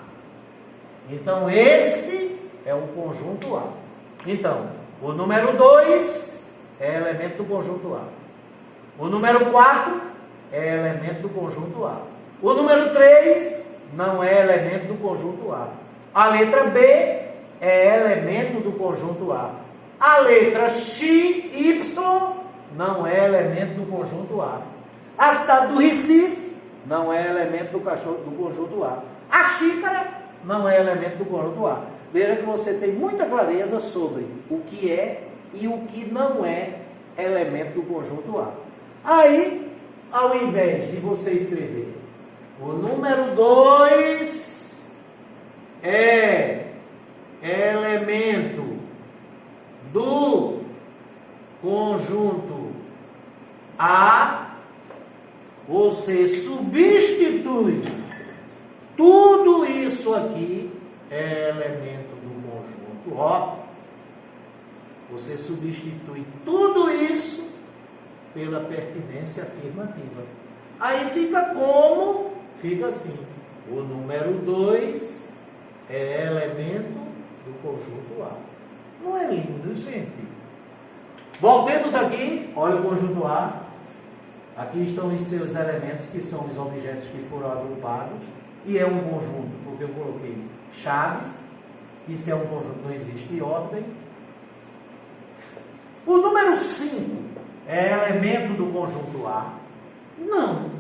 Então, esse é o conjunto A. Então, o número 2 é elemento do conjunto A. O número 4 é elemento do conjunto A. O número 3 não é elemento do conjunto A. A letra B é elemento do conjunto A. A letra X, Y, não é elemento do conjunto A. A cidade do Recife não é elemento do conjunto A. A xícara não é elemento do conjunto A. Veja que você tem muita clareza sobre o que é e o que não é elemento do conjunto A. Aí, ao invés de você escrever o número 2 é elemento do conjunto A, você substitui tudo isso aqui é elemento do conjunto O. Você substitui tudo isso pela pertinência afirmativa. Aí fica como? Fica assim: o número 2 é elemento do conjunto A. Não é lindo, gente? Voltemos aqui, olha o conjunto A. Aqui estão os seus elementos, que são os objetos que foram agrupados. E é um conjunto, porque eu coloquei chaves. Isso é um conjunto, não existe ordem. O número 5 é elemento do conjunto A? Não.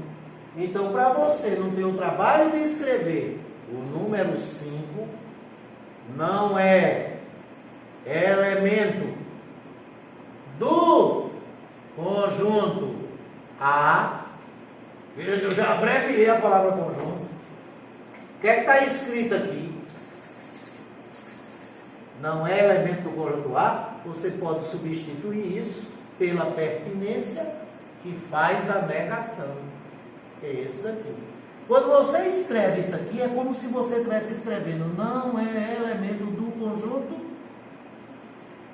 Então, para você não ter o trabalho de escrever o número 5, não é elemento do conjunto A. Veja que eu já abreviei a palavra conjunto. O que é que está escrito aqui? Não é elemento do conjunto A. Você pode substituir isso pela pertinência, que faz a negação. Que é esse daqui. Quando você escreve isso aqui, é como se você estivesse escrevendo não é elemento do conjunto.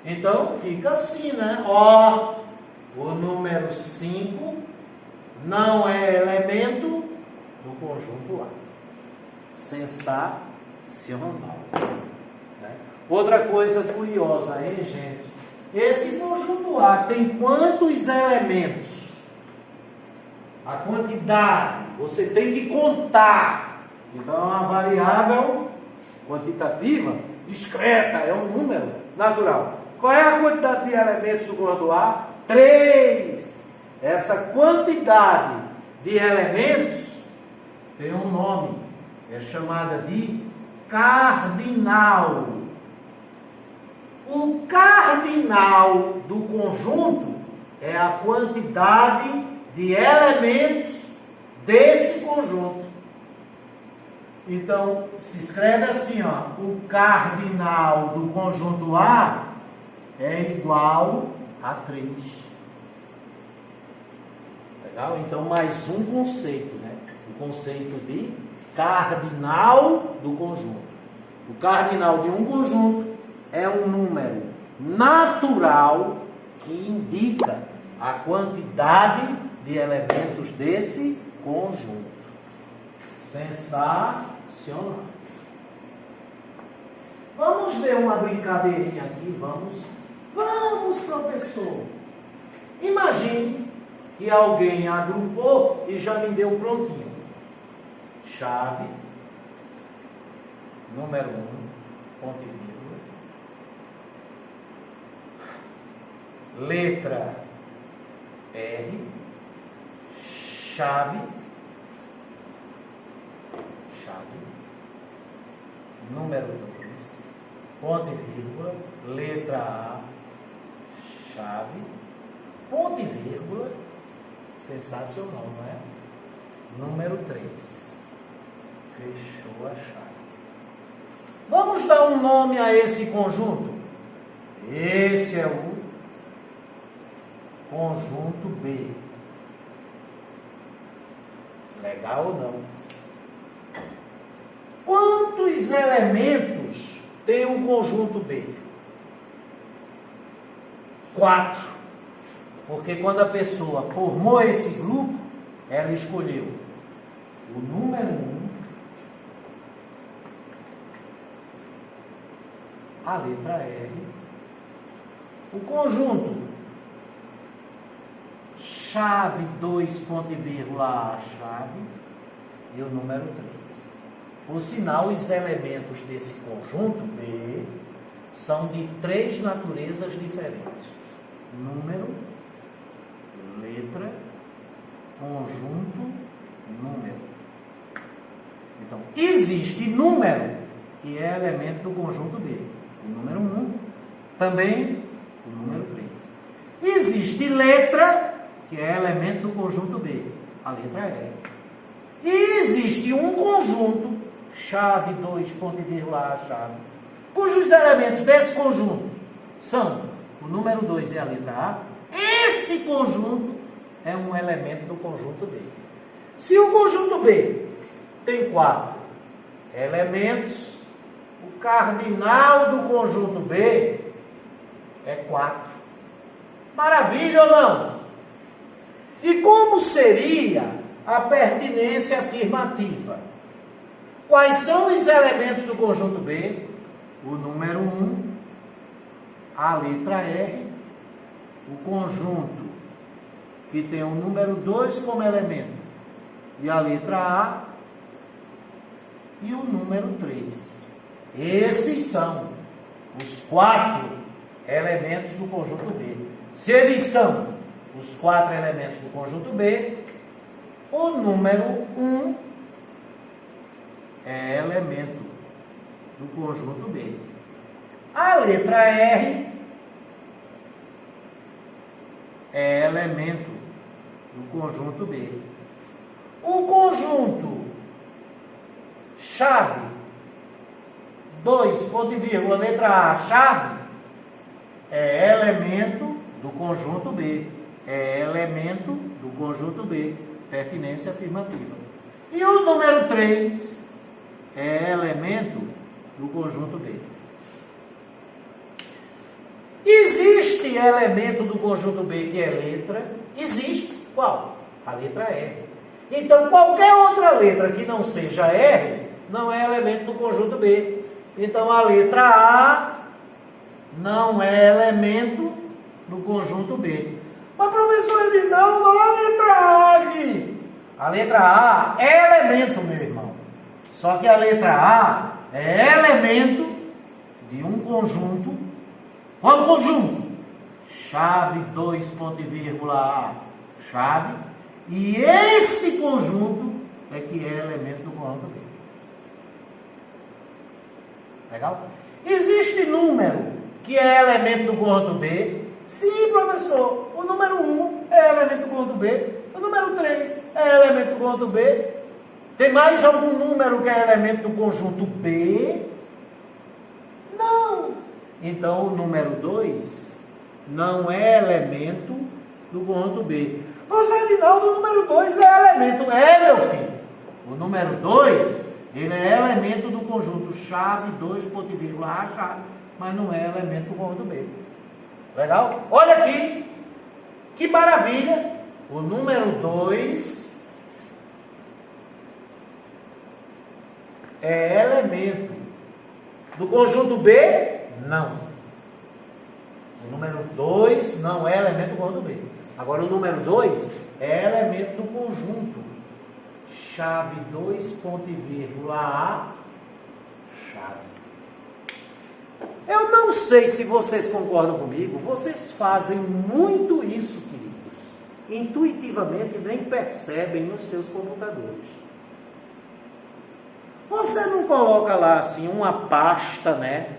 Então, fica assim, né? Ó, o número 5 não é elemento do conjunto A. Sensacional. Né? Outra coisa curiosa, hein, gente? Esse conjunto A tem quantos elementos? A quantidade, você tem que contar. Então, é uma variável quantitativa, discreta, é um número natural. Qual é a quantidade de elementos do conjunto A? 3. Essa quantidade de elementos tem um nome, é chamada de cardinal. O cardinal do conjunto é a quantidade de elementos desse conjunto. Então, se escreve assim, ó, o cardinal do conjunto A é igual a 3. Legal? Então, mais um conceito, né? O conceito de cardinal do conjunto. O cardinal de um conjunto é um número natural que indica a quantidade de elementos desse conjunto. Sensacional. Vamos ver uma brincadeirinha aqui, vamos, professor. Imagine que alguém agrupou e já me deu prontinho. Chave, número 1, ponto e vírgula. Letra R, chave, número 2, ponto e vírgula, letra A, chave, ponto e vírgula, sensacional, não é? Número 3, fechou a chave. Vamos dar um nome a esse conjunto? Esse é o conjunto B. Legal ou não? Quantos elementos tem um conjunto B? 4. Porque quando a pessoa formou esse grupo, ela escolheu o número 1, a letra R, o conjunto chave 2, ponto e vírgula A, chave, e o número 3. Por sinal, os elementos desse conjunto B são de 3 naturezas diferentes. Número, letra, conjunto, número. Então, existe número, que é elemento do conjunto B. O número 1, também o número 3. Existe letra, que é elemento do conjunto B. A letra R. E existe um conjunto, chave 2, ponto e vírgula A, chave, cujos elementos desse conjunto são o número 2 e a letra A. Esse conjunto é um elemento do conjunto B. Se o conjunto B tem 4 elementos, o cardinal do conjunto B é 4. Maravilha ou não? E como seria a pertinência afirmativa? Quais são os elementos do conjunto B? O número 1, a letra R, o conjunto que tem o número 2 como elemento e a letra A e o número 3. Esses são os 4 elementos do conjunto B. Se eles são os 4 elementos do conjunto B, o número 1 é elemento do conjunto B. A letra R é elemento do conjunto B. O conjunto chave 2, ponto e vírgula, letra A, chave, é elemento do conjunto B. É elemento do conjunto B. Pertinência afirmativa. E o número 3 é elemento do conjunto B. Existe elemento do conjunto B que é letra? Existe. Qual? A letra R. Então, qualquer outra letra que não seja R, não é elemento do conjunto B. Então, a letra A não é elemento do conjunto B. Mas, professor, ele não a letra A aqui. A letra A é elemento, meu irmão. Só que a letra A é elemento de um conjunto. Qual conjunto? Chave 2, ponto e vírgula A, chave. E esse conjunto é que é elemento do conjunto B. Legal? Existe número que é elemento do conjunto B? Sim, professor. O número 1 é elemento do conjunto B. O número 3 é elemento do conjunto B. Tem mais algum número que é elemento do conjunto B? Não. Então, o número 2 não é elemento do conjunto B. Você, Edinaldo, o número 2 é elemento. É, meu filho. O número 2, ele é elemento do conjunto chave 2, ponto e vírgula A, chave. Mas não é elemento do conjunto B. Legal? Olha aqui. Que maravilha. O número 2 é elemento do conjunto B? Não. O número 2 não é elemento do conjunto B. Agora, o número 2 é elemento do conjunto chave 2, ponto e vírgula A, chave. Eu não sei se vocês concordam comigo, vocês fazem muito isso, queridos. Intuitivamente nem percebem nos seus computadores. Você não coloca lá assim uma pasta, né?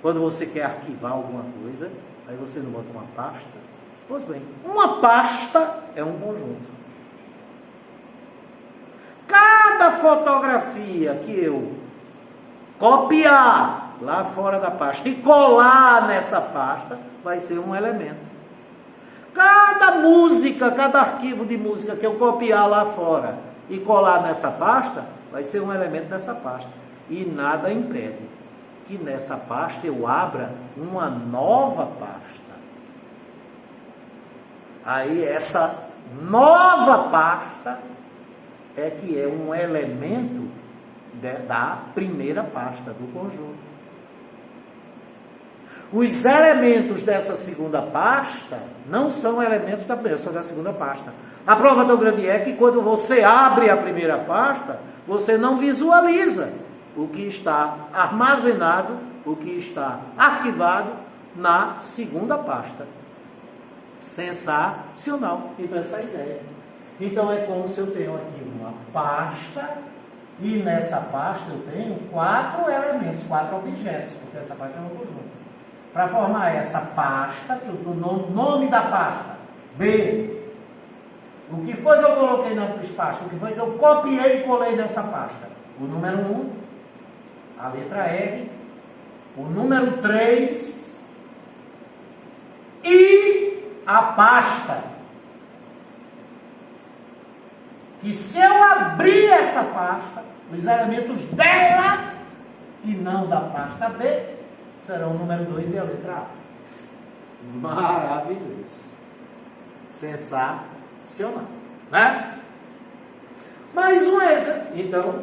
Quando você quer arquivar alguma coisa, aí você não bota uma pasta. Pois bem, uma pasta é um conjunto. Cada fotografia que eu copiar lá fora da pasta e colar nessa pasta, vai ser um elemento. Cada música, cada arquivo de música que eu copiar lá fora e colar nessa pasta, vai ser um elemento dessa pasta. E nada impede que nessa pasta eu abra uma nova pasta. Aí essa nova pasta é que é um elemento da primeira pasta do conjunto. Os elementos dessa segunda pasta não são elementos da primeira, são da segunda pasta. A prova tão grande é que quando você abre a primeira pasta, você não visualiza o que está armazenado, o que está arquivado na segunda pasta. Sensacional. Então, essa é a ideia. Então, é como se eu tenho aqui uma pasta e nessa pasta eu tenho 4 elementos, 4 objetos, porque essa pasta é um conjunto. Para formar essa pasta, que eu dou o nome da pasta, B. O que foi que eu coloquei na pasta? O que foi que eu copiei e colei nessa pasta? O número 1, a letra R, o número 3 e a pasta. Que se eu abrir essa pasta, os elementos dela e não da pasta B serão o número 2 e a letra A. Maravilhoso. Sensacional, né? Mais um exemplo. Então,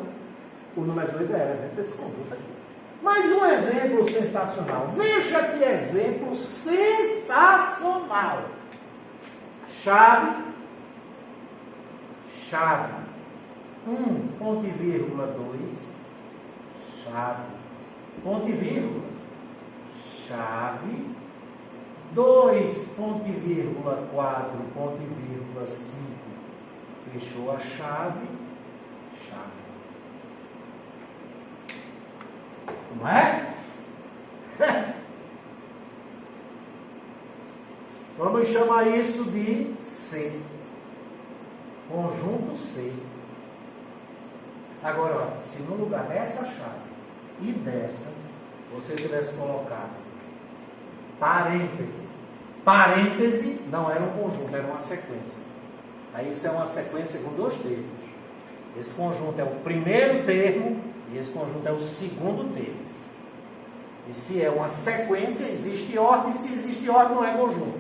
o número 2 é elemento desse conjunto aqui. Mais um exemplo sensacional. Veja que exemplo sensacional. Chave. 1, ponto e vírgula 2. Chave. Ponto e vírgula. Chave. 2, ponto e vírgula 4, ponto e vírgula 5. Fechou a chave. Não é? Vamos chamar isso de C. Conjunto C. Agora, ó, se no lugar dessa chave e dessa, você tivesse colocado parêntese. Parêntese não era um conjunto, era uma sequência. Aí isso é uma sequência com 2 termos. Esse conjunto é o primeiro termo e esse conjunto é o segundo termo. E se é uma sequência, existe ordem. Se existe ordem, não é conjunto.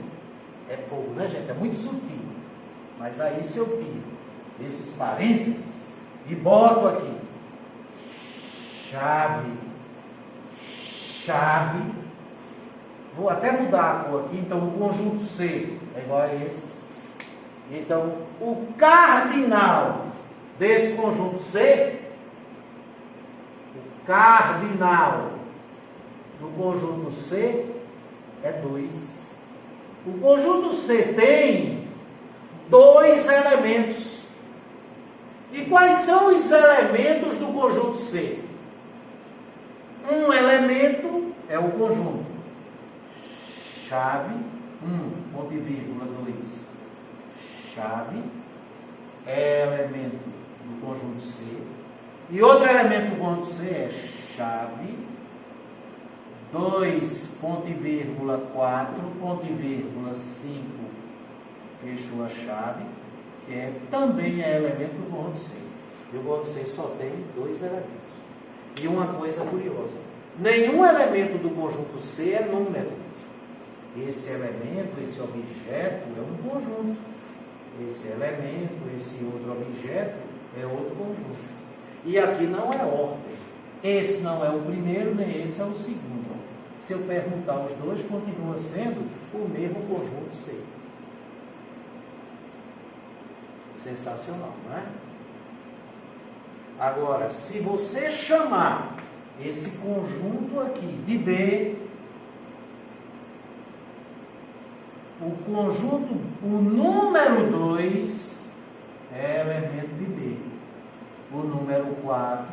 É fogo, né, gente? É muito sutil. Mas aí, se eu tiro esses parênteses e boto aqui chave, vou até mudar a cor aqui. Então, o conjunto C é igual a esse. Então, o cardinal desse conjunto C, o cardinal do conjunto C é 2. O conjunto C tem 2 elementos. E quais são os elementos do conjunto C? Um elemento é o conjunto. Chave, 1, ponto e vírgula, 2. Chave é elemento do conjunto C. E outro elemento do conjunto C é chave, 2, ponto e vírgula, 4, ponto e vírgula, 5. Fechou a chave, que também é elemento do conjunto C. E o conjunto C só tem 2 elementos. E uma coisa curiosa: nenhum elemento do conjunto C é número. Esse elemento, esse objeto é um conjunto. Esse elemento, esse outro objeto é outro conjunto. E aqui não é ordem. Esse não é o primeiro, nem esse é o segundo. Se eu perguntar os dois, continua sendo o mesmo conjunto C. Sensacional, não é? Agora, se você chamar esse conjunto aqui de B, o conjunto, o número 2 é elemento de B. O número 4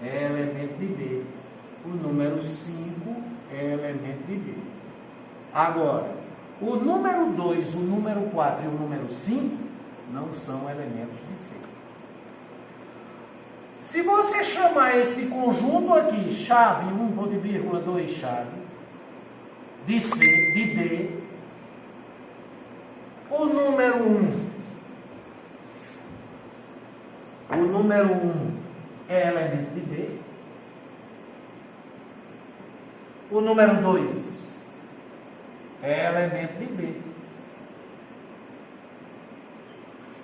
é elemento de B. O número 5 é elemento de B. Agora, o número 2, o número 4 e o número 5 não são elementos de C. Se você chamar esse conjunto aqui, chave 1, ponto e vírgula, 2 chave, de C, de D, o número 1 é elemento de B. O número 2 é elemento de B.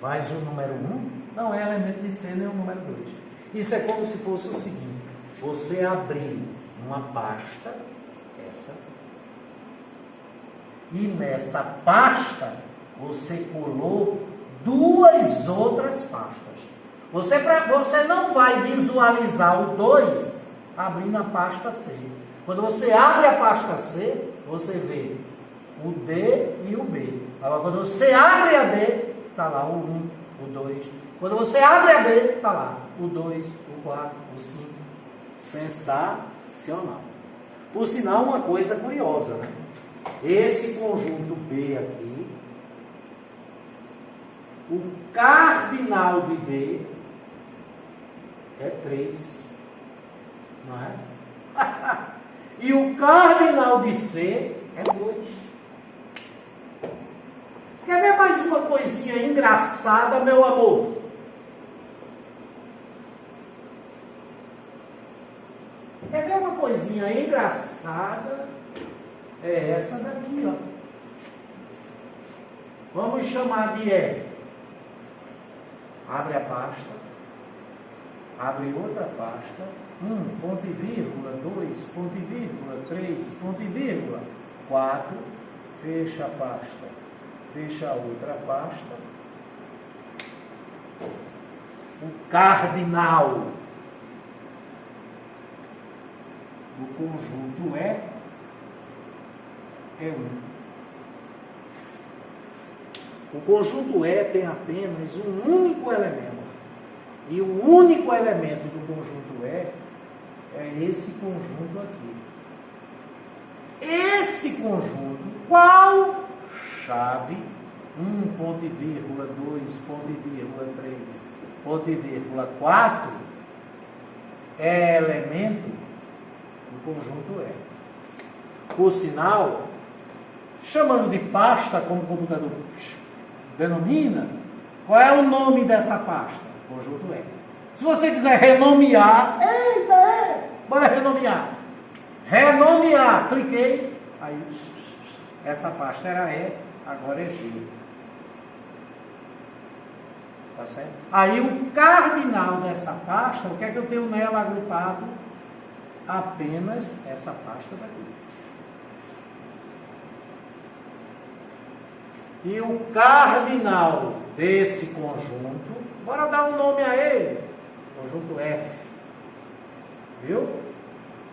Mas o número 1 não é elemento de C, nem o número 2. Isso é como se fosse o seguinte: você abrir uma pasta, essa, e nessa pasta você colou 2 outras pastas. Você não vai visualizar o 2 abrindo a pasta C. Quando você abre a pasta C, você vê o D e o B. Agora, quando você abre a D, está lá o 1, o 2. Quando você abre a B, está lá o 2, o 4, o 5. Sensacional. Por sinal, uma coisa curiosa, né? Esse conjunto B aqui, o cardinal de B é 3, não é? E o cardinal de C é 2. Quer ver mais uma coisinha engraçada, meu amor? Quer ver uma coisinha engraçada? É essa daqui, ó. Vamos chamar de E. Abre a pasta. abre outra pasta, 1, ponto e vírgula, 2, ponto e vírgula, 3, ponto e vírgula, 4, fecha a pasta, fecha a outra pasta. O cardinal do conjunto é 1. O conjunto E tem apenas um único elemento. E o único elemento do conjunto E é esse conjunto aqui. Esse conjunto, qual chave? 1, ponto e vírgula, 2, ponto e vírgula, 3, ponto e vírgula, 4 é elemento do conjunto E. Por sinal, chamando de pasta, como o computador denomina, qual é o nome dessa pasta? Conjunto E. Se você quiser renomear, bora renomear. Renomear, cliquei, aí essa pasta era E, agora é G. Tá certo? Aí o cardinal dessa pasta, o que é que eu tenho nela agrupado? Apenas essa pasta daqui. E o cardinal desse conjunto, bora dar um nome a ele, conjunto F. Viu?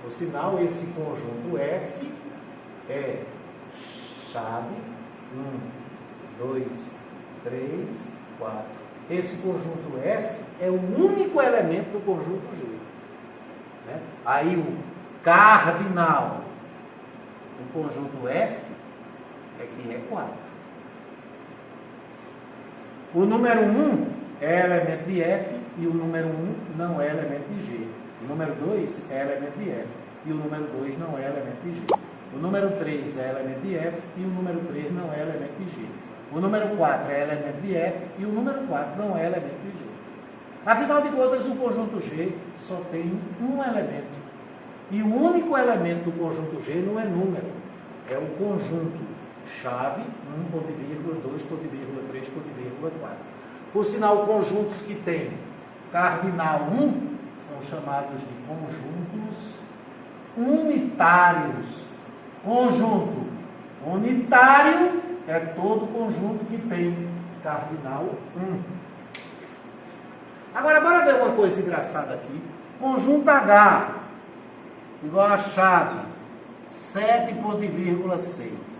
Por sinal, esse conjunto F é chave 1, 2, 3, 4. Esse conjunto F é o único elemento do conjunto G. Né? Aí o cardinal do conjunto F é que é 4. O número 1 é elemento de F e o número 1 não é elemento de G. O número 2 é elemento de F e o número 2 não é elemento de G. O número 3 é elemento de F e o número 3 não é elemento de G. O número 4 é elemento de F e o número 4 não é elemento de G. Afinal de contas, o conjunto G só tem um elemento. E o único elemento do conjunto G não é número, é o conjunto chave 1, ponto e vírgula, 2, ponto e vírgula, 3, ponto e vírgula, 4. Por sinal, conjuntos que têm cardinal 1 são chamados de conjuntos unitários. Conjunto unitário é todo conjunto que tem cardinal 1. Agora, bora ver uma coisa engraçada aqui. Conjunto H igual a chave 7, ponto e vírgula, 6.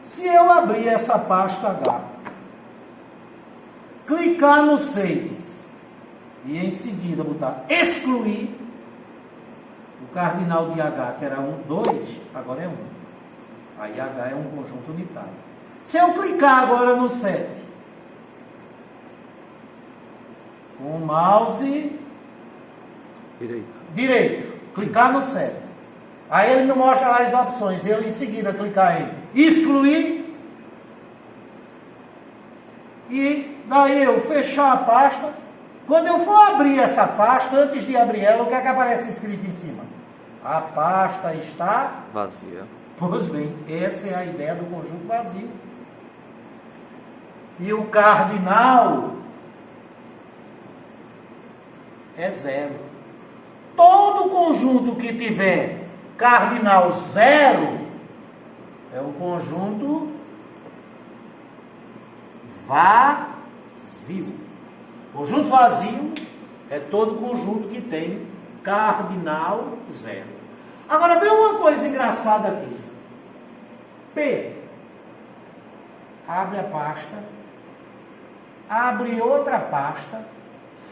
Se eu abrir essa pasta H, clicar no 6 e em seguida botar excluir, o cardinal de H, que era 1, 2, agora é 1. Aí H é um conjunto unitário. Se eu clicar agora no 7, com o mouse direito, clicar no 7. Aí ele me mostra lá as opções. Eu em seguida clicar em excluir. E daí eu fechar a pasta. Quando eu for abrir essa pasta, antes de abrir ela, o que é que aparece escrito em cima? A pasta está vazia. Pois bem, essa é a ideia do conjunto vazio. E o cardinal é 0. Todo conjunto que tiver cardinal 0 é um conjunto vazio. Conjunto vazio é todo conjunto que tem cardinal 0. Agora vem uma coisa engraçada aqui. P. Abre a pasta. Abre outra pasta.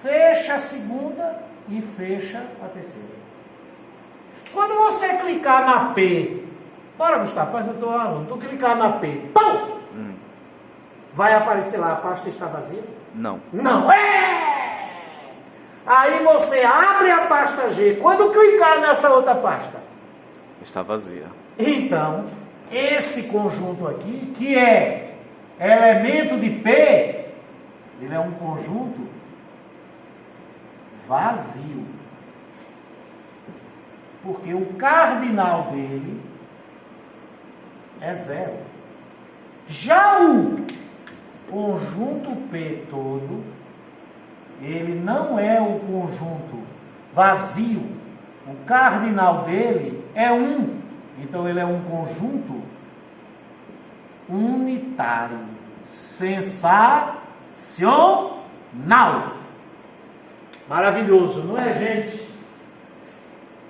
Fecha a segunda e fecha a terceira. Quando você clicar na P, bora, Gustavo, faz do teu aluno, tu clicar na P, pum! Vai aparecer lá, a pasta está vazia? Não. Não é! Aí você abre a pasta G, quando clicar nessa outra pasta, está vazia. então, esse conjunto aqui, que é elemento de P, ele é um conjunto vazio. Porque o cardinal dele é 0. Já o conjunto P todo, ele não é o conjunto vazio. O cardinal dele é 1. Então ele é um conjunto unitário. Sensacional. Maravilhoso, não é, gente?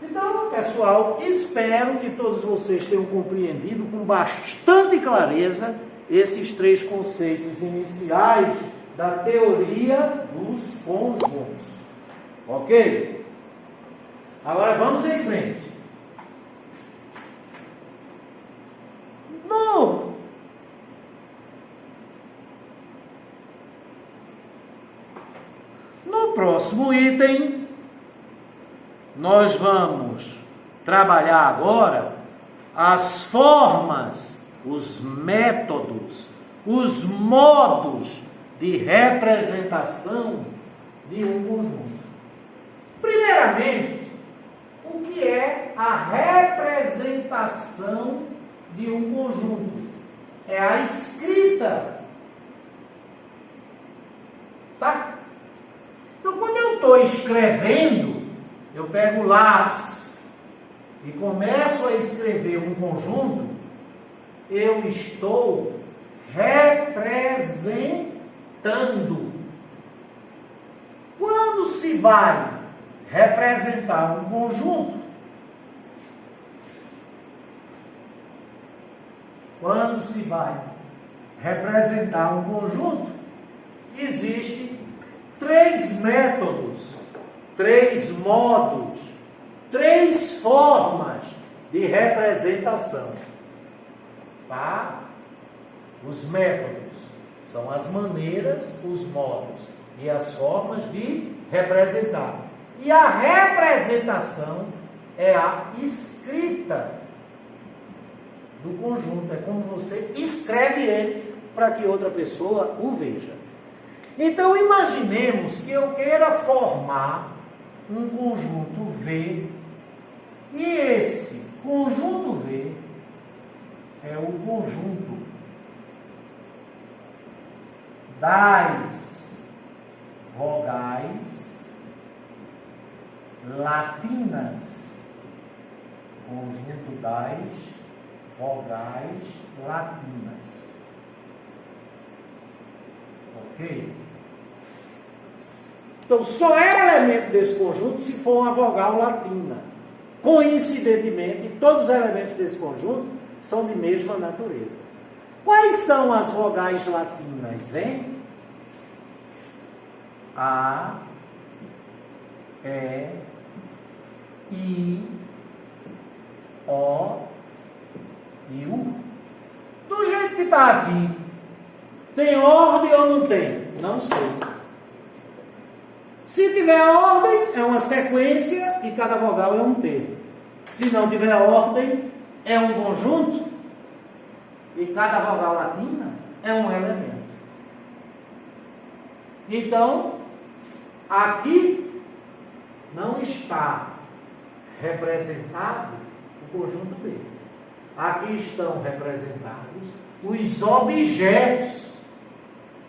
Então, pessoal, espero que todos vocês tenham compreendido com bastante clareza esses 3 conceitos iniciais da teoria dos conjuntos. Ok? Agora vamos em frente. No próximo item, nós vamos trabalhar agora as formas, os métodos, os modos de representação de um conjunto. Primeiramente, o que é a representação de um conjunto? É a escrita. Tá? Então, quando eu estou escrevendo, eu pego o lápis e começo a escrever um conjunto, eu estou representando. Quando se vai representar um conjunto, existem 3 métodos, 3 modos, 3 formas de representação. Tá? Os métodos são as maneiras, os modos e as formas de representar. E a representação é a escrita do conjunto. É como você escreve ele para que outra pessoa o veja. Então, imaginemos que eu queira formar um conjunto V, e esse conjunto V é o conjunto das vogais latinas. Conjunto das vogais latinas. Ok? Então, só é elemento desse conjunto se for uma vogal latina. Coincidentemente, todos os elementos desse conjunto são de mesma natureza. Quais são as vogais latinas, hein? A, E, I, O e U. Do jeito que está aqui, tem ordem ou não tem? Não sei. Se tiver ordem, é uma sequência e cada vogal é um termo. Se não tiver ordem, é um conjunto e cada vogal latina é um elemento. Então, aqui não está representado o conjunto B. Aqui estão representados os objetos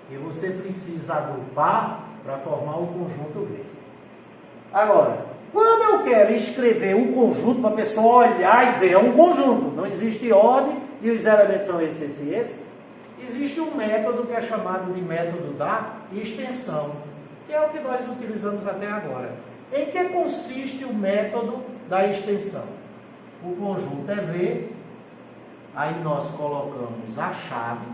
que você precisa agrupar para formar o conjunto V. Agora, quando eu quero escrever um conjunto para a pessoa olhar e dizer é um conjunto, não existe ordem e os elementos são esses e esses, existe um método que é chamado de método da extensão, que é o que nós utilizamos até agora. Em que consiste o método da extensão? O conjunto é V, aí nós colocamos a chave.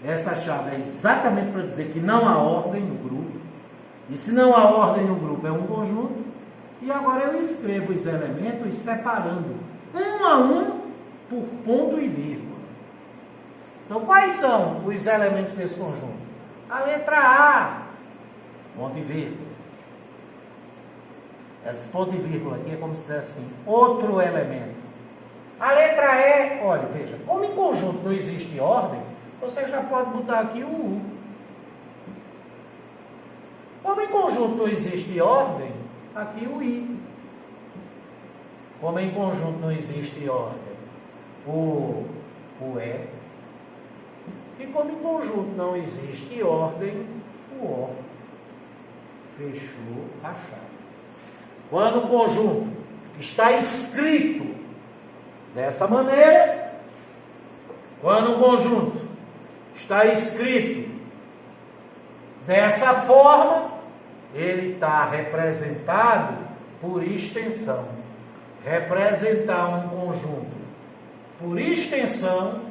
Essa chave é exatamente para dizer que não há ordem no grupo. E se não há ordem no grupo, é um conjunto. E agora eu escrevo os elementos separando um a um por ponto e vírgula. Então, quais são os elementos desse conjunto? A letra A, ponto e vírgula. Esse ponto e vírgula aqui é como se dissesse assim, outro elemento. A letra E, olha, veja, como em conjunto não existe ordem, você já pode botar aqui o U. Como em conjunto não existe ordem, aqui o I. Como em conjunto não existe ordem, o E. E como em conjunto não existe ordem, o O fechou a chave. Quando o conjunto está escrito dessa maneira, quando o conjunto está escrito dessa forma, ele está representado por extensão. Representar um conjunto por extensão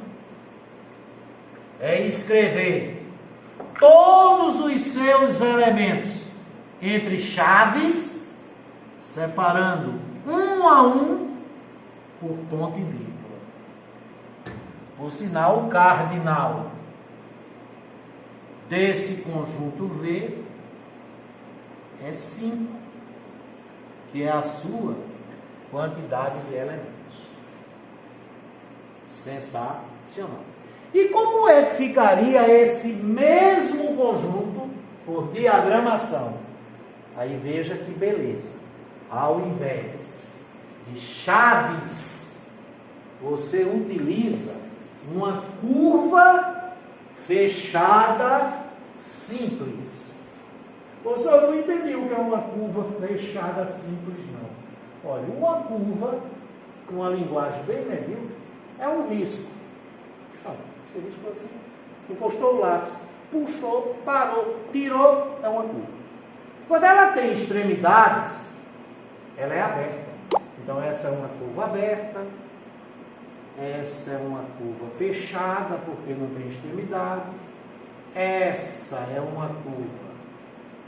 é escrever todos os seus elementos entre chaves, separando um a um por ponto e vírgula. Por sinal, o cardinal desse conjunto V é 5, que é a sua quantidade de elementos. Sensacional. E como é que ficaria esse mesmo conjunto por diagramação? Aí veja que beleza. Ao invés de chaves, você utiliza uma curva fechada simples. Você não entendeu o que é uma curva fechada simples, não. Olha, uma curva, com uma linguagem bem medíocre, é um risco. Você riscou assim, encostou o lápis, puxou, parou, tirou, é uma curva. Quando ela tem extremidades, ela é aberta. Então essa é uma curva aberta, essa é uma curva fechada, porque não tem extremidades. Essa é uma curva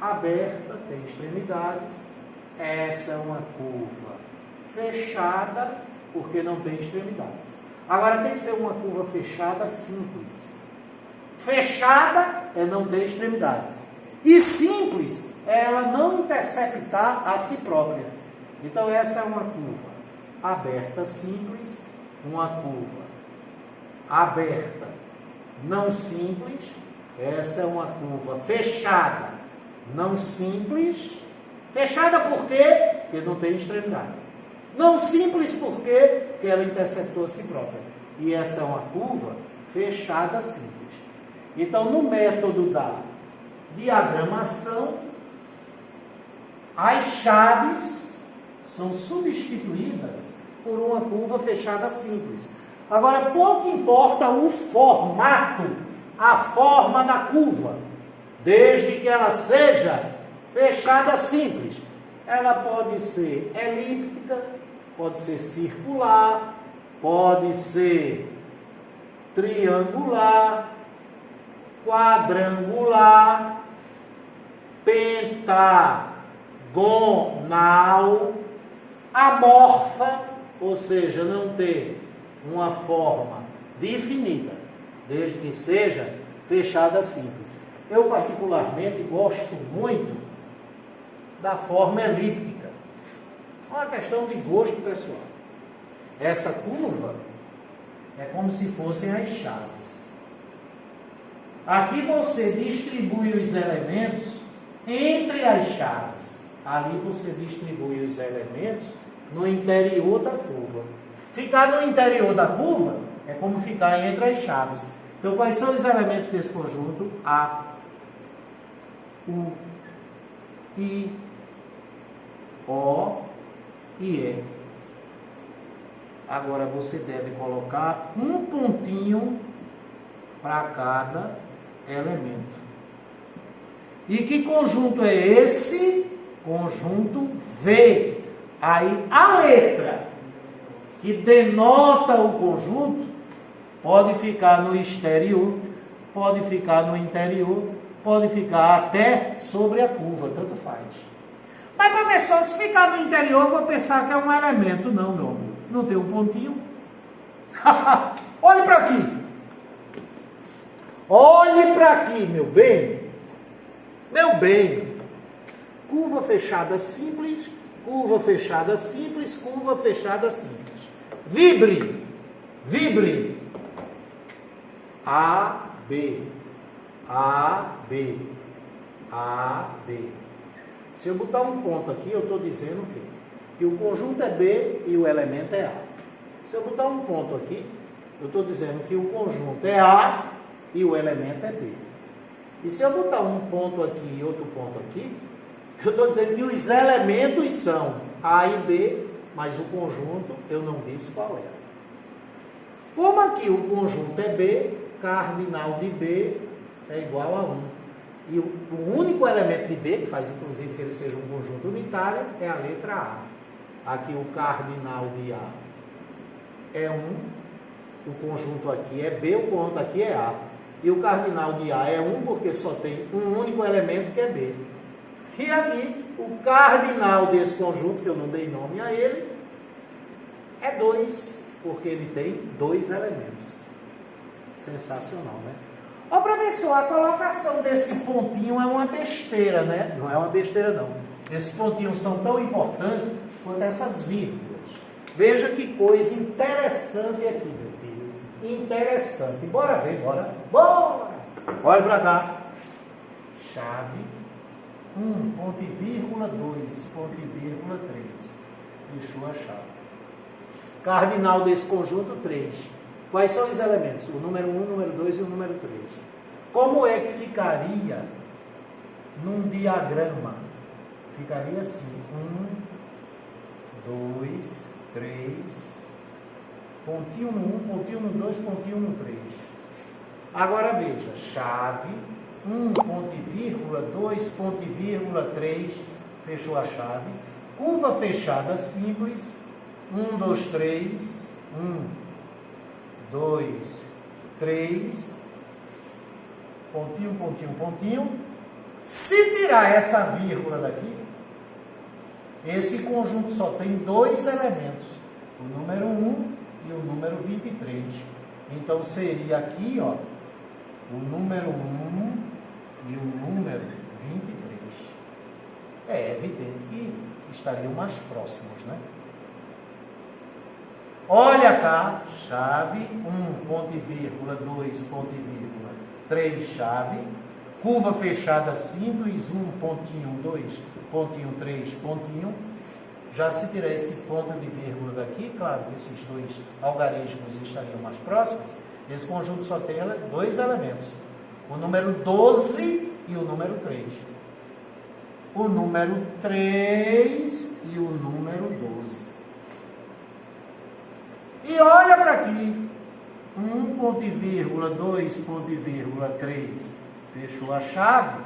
aberta, tem extremidades. Essa é uma curva fechada, porque não tem extremidades. Agora tem que ser uma curva fechada simples. Fechada é não ter extremidades. E simples é ela não interceptar a si própria. Então essa é uma curva aberta simples, uma curva aberta não simples. Essa é uma curva fechada não simples. Fechada por quê? Porque não tem extremidade. Não simples por quê? Porque ela interceptou a si própria. E essa é uma curva fechada simples. Então, no método da diagramação, as chaves são substituídas por uma curva fechada simples. Agora, pouco importa o formato, a forma da curva, desde que ela seja fechada simples. Ela pode ser elíptica, pode ser circular, pode ser triangular, quadrangular, pentagonal, amorfa, ou seja, não ter uma forma definida, desde que seja fechada simples. Eu particularmente gosto muito da forma elíptica. É uma questão de gosto pessoal. Essa curva é como se fossem as chaves. Aqui você distribui os elementos entre as chaves. Ali você distribui os elementos no interior da curva. Ficar no interior da curva é como ficar entre as chaves. Então, quais são os elementos desse conjunto? A, U, I, O e E. Agora você deve colocar um pontinho para cada elemento. E que conjunto é esse? Conjunto V. Aí a letra que denota o conjunto pode ficar no exterior, pode ficar no interior, pode ficar até sobre a curva, tanto faz. Mas, professor, se ficar no interior, eu vou pensar que é um elemento. Não, meu amigo. Não tem um pontinho. Olhe para aqui. Olhe para aqui, meu bem. Meu bem. Curva fechada simples, curva fechada simples, curva fechada simples. Vibre. Vibre. A, B. A, B. A, B. Se eu botar um ponto aqui, eu estou dizendo o quê? Que o conjunto é B e o elemento é A. Se eu botar um ponto aqui, eu estou dizendo que o conjunto é A e o elemento é B. E se eu botar um ponto aqui e outro ponto aqui, eu estou dizendo que os elementos são A e B, mas o conjunto eu não disse qual é. Como aqui o conjunto é B, cardinal de B é igual a 1. E o único elemento de B, que faz inclusive que ele seja um conjunto unitário, é a letra A. Aqui o cardinal de A é 1, o conjunto aqui é B, o conjunto aqui é A. E o cardinal de A é 1 porque só tem um único elemento que é B. E aqui o cardinal desse conjunto, que eu não dei nome a ele, é 2, porque ele tem 2 elementos. Sensacional, né? Ó, professor, a colocação desse pontinho é uma besteira, né? Não é uma besteira, não. Esses pontinhos são tão importantes quanto essas vírgulas. Veja que coisa interessante aqui, meu filho. Interessante. Bora ver, bora. Bora! Olha para cá. Chave 1, ponto e vírgula 2, ponto e vírgula 3. Fechou a chave. Cardinal desse conjunto, 3. Quais são os elementos? O número 1, o número 2 e o número 3. Como é que ficaria num diagrama? Ficaria assim: 1, 2, 3, pontinho no 1, pontinho no 2, pontinho no 3. Agora veja, chave 1, ponto e vírgula, 2, ponto e vírgula, 3, fechou a chave. Curva fechada simples, 1, 2, 3, 1, 2, 3, pontinho, pontinho, pontinho. Se tirar essa vírgula daqui, esse conjunto só tem 2 elementos, o número 1 e o número 23. Então seria aqui, ó, o número 1 e o número 23. É evidente que estariam mais próximos, né? Olha cá, chave 1, ponto e vírgula, 2, ponto e vírgula, 3, chave. Curva fechada simples, 1, pontinho, 2, pontinho, 3, pontinho. Já se tirar esse ponto de vírgula daqui, claro que esses 2 algarismos estariam mais próximos. Esse conjunto só tem 2 elementos, o número 12 e o número 3. O número 3 e o número 12. E olha para aqui, 1, ponto e vírgula, 2, ponto e vírgula, 3, fechou a chave.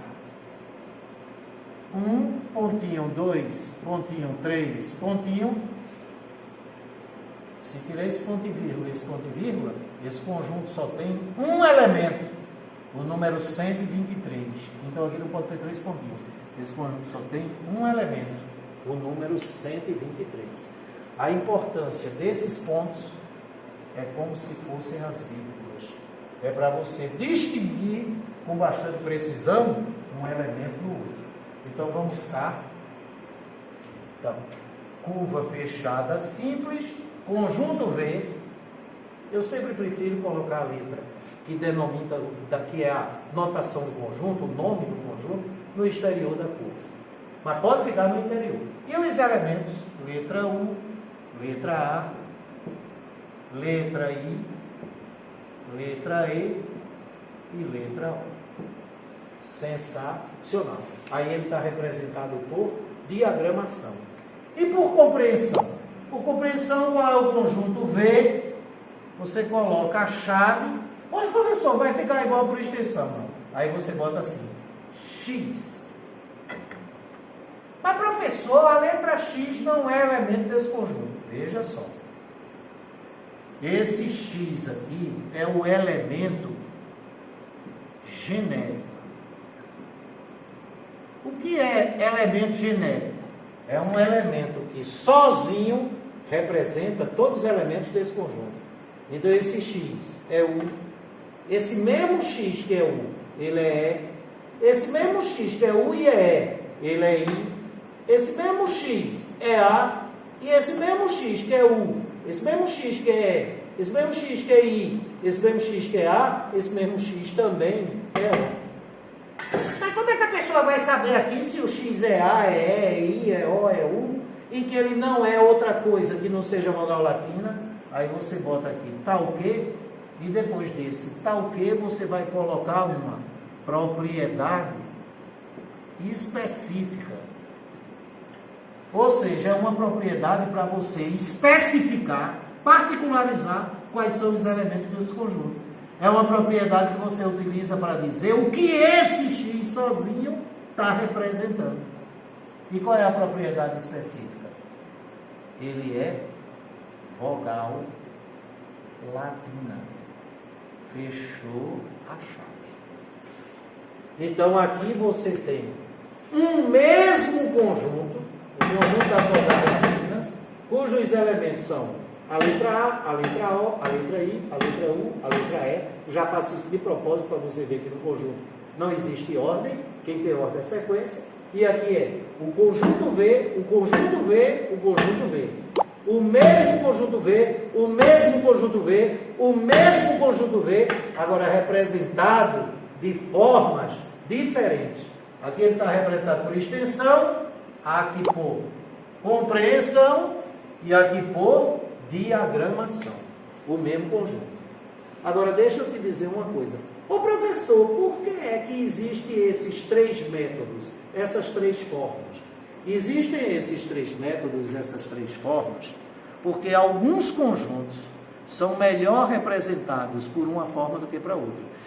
1, pontinho, 2, pontinho, 3, pontinho. Se tirar esse ponto e vírgula, esse conjunto só tem um elemento, o número 123. Então aqui não pode ter 3 pontinhos. Esse conjunto só tem um elemento, o número 123. A importância desses pontos é como se fossem as vírgulas. É para você distinguir com bastante precisão um elemento do outro. Então vamos cá. Então, curva fechada simples, conjunto V. Eu sempre prefiro colocar a letra que denomina, que é a notação do conjunto, o nome do conjunto, no exterior da curva. Mas pode ficar no interior. E os elementos? Letra U, letra A, letra I, letra E e letra O. Sensacional. Aí ele está representado por diagramação. E por compreensão? Por compreensão, qual é o conjunto V? Você coloca a chave. Mas, professor, vai ficar igual por extensão. Não. Aí você bota assim, X. Mas, professor, a letra X não é elemento desse conjunto. Veja só. Esse X aqui é o elemento genérico. O que é elemento genérico? É um elemento que sozinho representa todos os elementos desse conjunto. Então esse X é U. Esse mesmo X que é U, ele é E. Esse mesmo X que é U e é E, ele é I. Esse mesmo X é A. E esse mesmo X que é U, esse mesmo X que é E, esse mesmo X que é I, esse mesmo X que é A, esse mesmo X também é O. Mas como é que a pessoa vai saber aqui se o X é A, é E, é I, é O, é U, e que ele não é outra coisa que não seja vogal latina? Aí você bota aqui, tá o quê? E depois desse tal que, você vai colocar uma propriedade específica. Ou seja, é uma propriedade para você especificar, particularizar quais são os elementos desse conjunto. É uma propriedade que você utiliza para dizer o que esse X sozinho está representando. E qual é a propriedade específica? Ele é vogal latina. Fechou a chave. Então aqui você tem um mesmo conjunto, o conjunto das vogais latinas, cujos elementos são a letra A, a letra O, a letra I, a letra U, a letra E. Já faço isso de propósito para você ver que no conjunto não existe ordem, quem tem ordem é sequência. E aqui é o conjunto V, o conjunto V, o conjunto V. O mesmo conjunto V, o mesmo conjunto V, o mesmo conjunto V, agora representado de formas diferentes. Aqui ele está representado por extensão, aqui por compreensão e aqui por diagramação. O mesmo conjunto. Agora deixa eu te dizer uma coisa. Ô professor, por que é que existem esses três métodos, essas três formas? Existem esses três métodos, essas três formas, porque alguns conjuntos são melhor representados por uma forma do que para outra.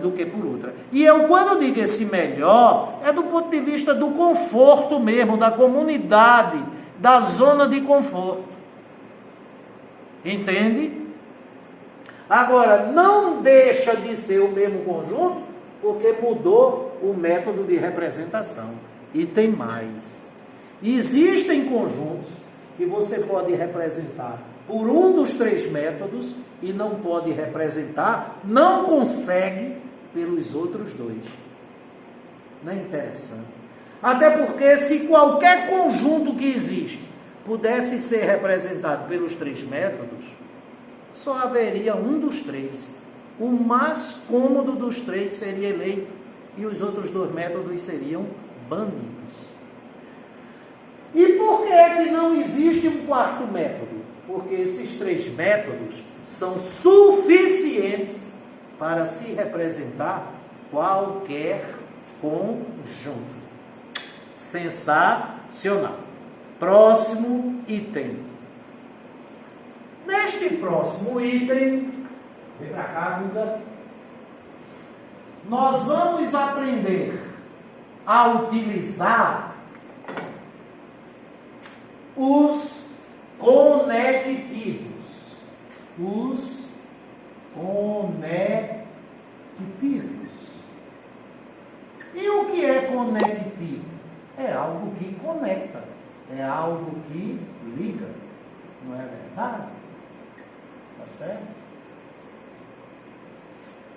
Do que por outra. E eu, quando digo esse melhor, é do ponto de vista do conforto mesmo, da comunidade, da zona de conforto. Entende? Agora, não deixa de ser o mesmo conjunto, porque mudou o método de representação. E tem mais. Existem conjuntos que você pode representar por um dos três métodos e não pode representar, não consegue pelos outros dois. Não é interessante? Até porque se qualquer conjunto que existe pudesse ser representado pelos três métodos, só haveria um dos três. O mais cômodo dos três seria eleito e os outros dois métodos seriam banidos. E por que é que não existe um quarto método? Porque esses três métodos são suficientes para se representar qualquer conjunto. Sensacional. Próximo item. Neste próximo item, vem para cá, Duda, nós vamos aprender a utilizar os conectivos. Os conectivos. E o que é conectivo? É algo que conecta, é algo que liga, não é verdade? Tá certo?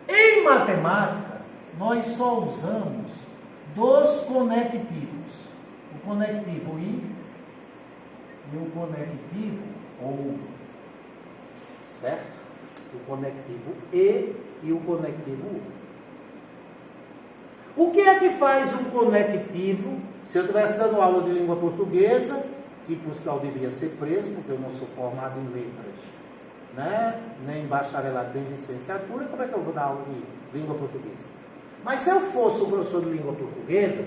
Em matemática, nós só usamos dois conectivos, o conectivo I e o conectivo OU, certo? O conectivo E e o conectivo U. O que é que faz um conectivo? Se eu estivesse dando aula de língua portuguesa, que por sinal devia ser preso, porque eu não sou formado em letras, né? Nem bacharelado, nem licenciatura, como é que eu vou dar aula de língua portuguesa? Mas se eu fosse o professor de língua portuguesa,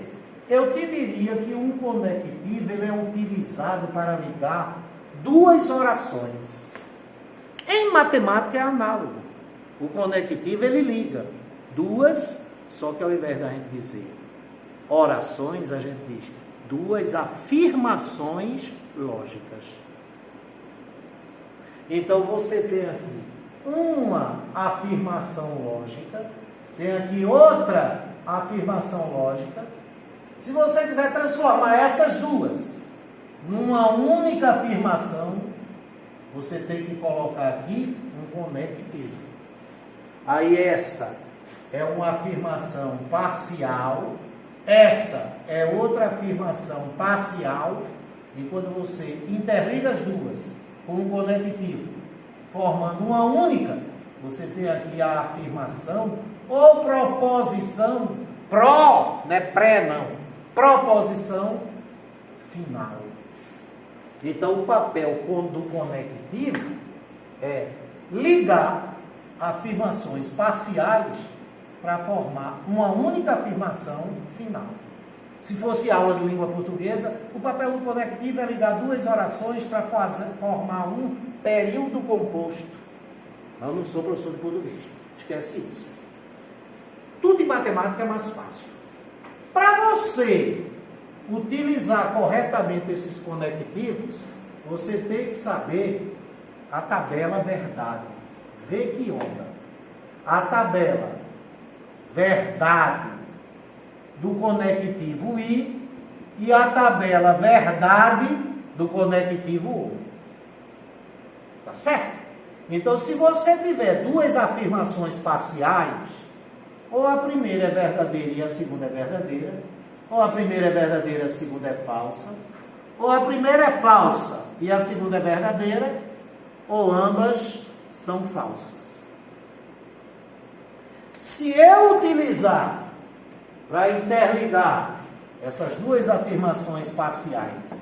eu te diria que um conectivo ele é utilizado para ligar duas orações. Em matemática é análogo. O conectivo ele liga duas, só que ao invés da gente dizer orações, a gente diz duas afirmações lógicas. Então você tem aqui uma afirmação lógica, tem aqui outra afirmação lógica. Se você quiser transformar essas duas numa única afirmação, você tem que colocar aqui um conectivo. Aí essa é uma afirmação parcial, essa é outra afirmação parcial, e quando você interliga as duas com um conectivo, formando uma única, você tem aqui a afirmação ou proposição, não é pré não, proposição final. Então o papel do conectivo é ligar afirmações parciais para formar uma única afirmação final. Se fosse aula de língua portuguesa, o papel do conectivo é ligar duas orações para formar um período composto. Eu não sou professor de português, esquece isso. Tudo em matemática é mais fácil. Para você utilizar corretamente esses conectivos, você tem que saber a tabela verdade. Vê que onda. A tabela verdade do conectivo I e a tabela verdade do conectivo OU. Tá certo? Então, se você tiver duas afirmações parciais, ou a primeira é verdadeira e a segunda é verdadeira, ou a primeira é verdadeira e a segunda é falsa, ou a primeira é falsa e a segunda é verdadeira, ou ambas são falsas. Se eu utilizar para interligar essas duas afirmações parciais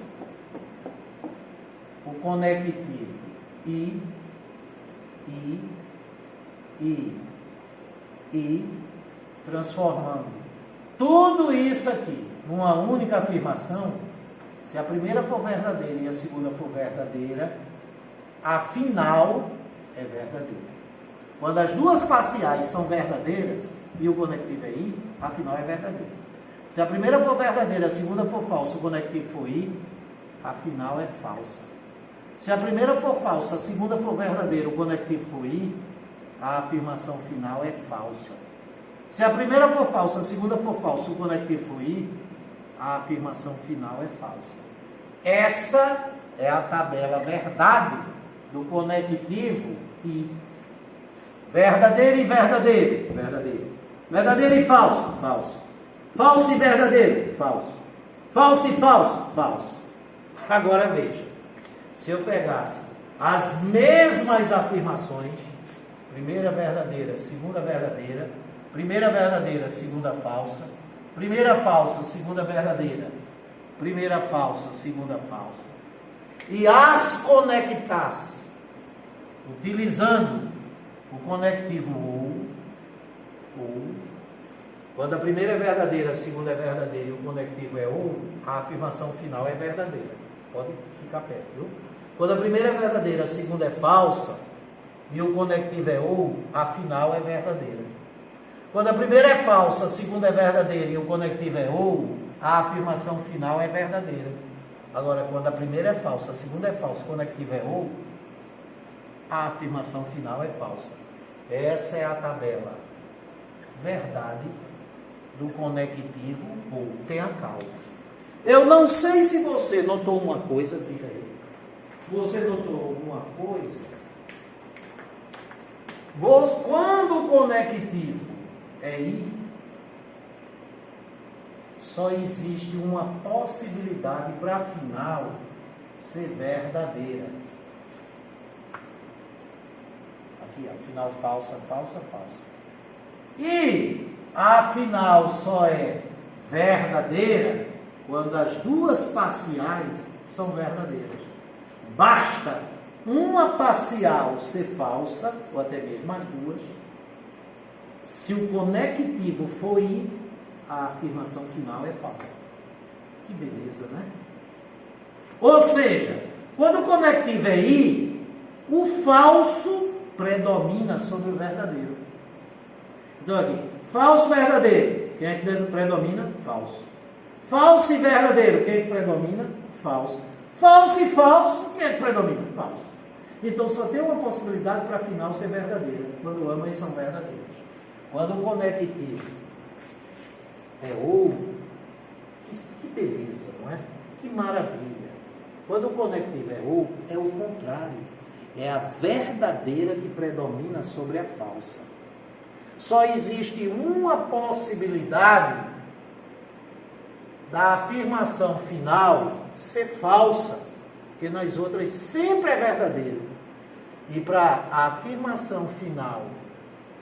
o conectivo I, transformando tudo isso aqui numa única afirmação, se a primeira for verdadeira e a segunda for verdadeira, a final é verdadeira. Quando as duas parciais são verdadeiras e o conectivo é I, a final é verdadeira. Se a primeira for verdadeira, a segunda for falsa, o conectivo for I, a final é falsa. Se a primeira for falsa, a segunda for verdadeira, o conectivo for I, a afirmação final é falsa. Se a primeira for falsa, a segunda for falsa, o conectivo for I, a afirmação final é falsa. Essa é a tabela verdade do conectivo I. Verdadeiro e verdadeiro, verdadeiro. Verdadeiro e falso, falso. Falso e verdadeiro, falso. Falso e falso, falso. Agora veja, se eu pegasse as mesmas afirmações, primeira verdadeira, segunda verdadeira, primeira verdadeira, segunda falsa, primeira falsa, segunda verdadeira, primeira falsa, segunda falsa, e as conectasse utilizando o conectivo ou, quando a primeira é verdadeira, a segunda é verdadeira e o conectivo é ou, a afirmação final é verdadeira. Pode ficar perto, viu? Quando a primeira é verdadeira, a segunda é falsa e o conectivo é ou, a final é verdadeira. Quando a primeira é falsa, a segunda é verdadeira e o conectivo é ou, a afirmação final é verdadeira. Agora, quando a primeira é falsa, a segunda é falsa, o conectivo é ou, a afirmação final é falsa. Essa é a tabela verdade do conectivo ou. Tenha calma. Eu não sei se você notou uma coisa, diga aí. Você notou alguma coisa? Quando o conectivo é I, só existe uma possibilidade para a final ser verdadeira. Aqui, a final falsa, falsa, falsa. E a final só é verdadeira quando as duas parciais são verdadeiras. Basta uma parcial ser falsa, ou até mesmo as duas. Se o conectivo for I, a afirmação final é falsa. Que beleza, né? Ou seja, quando o conectivo é I, o falso predomina sobre o verdadeiro. Então aqui, falso e verdadeiro. Quem é que predomina? Falso. Falso e verdadeiro. Quem é que predomina? Falso. Falso e falso. Quem é que predomina? Falso. Então só tem uma possibilidade para a final ser verdadeira. Quando ambas são verdadeiras. Quando o conectivo é ou, que beleza, não é? Que maravilha. Quando o conectivo é ou, é o contrário. É a verdadeira que predomina sobre a falsa. Só existe uma possibilidade da afirmação final ser falsa, porque nas outras sempre é verdadeiro. E para a afirmação final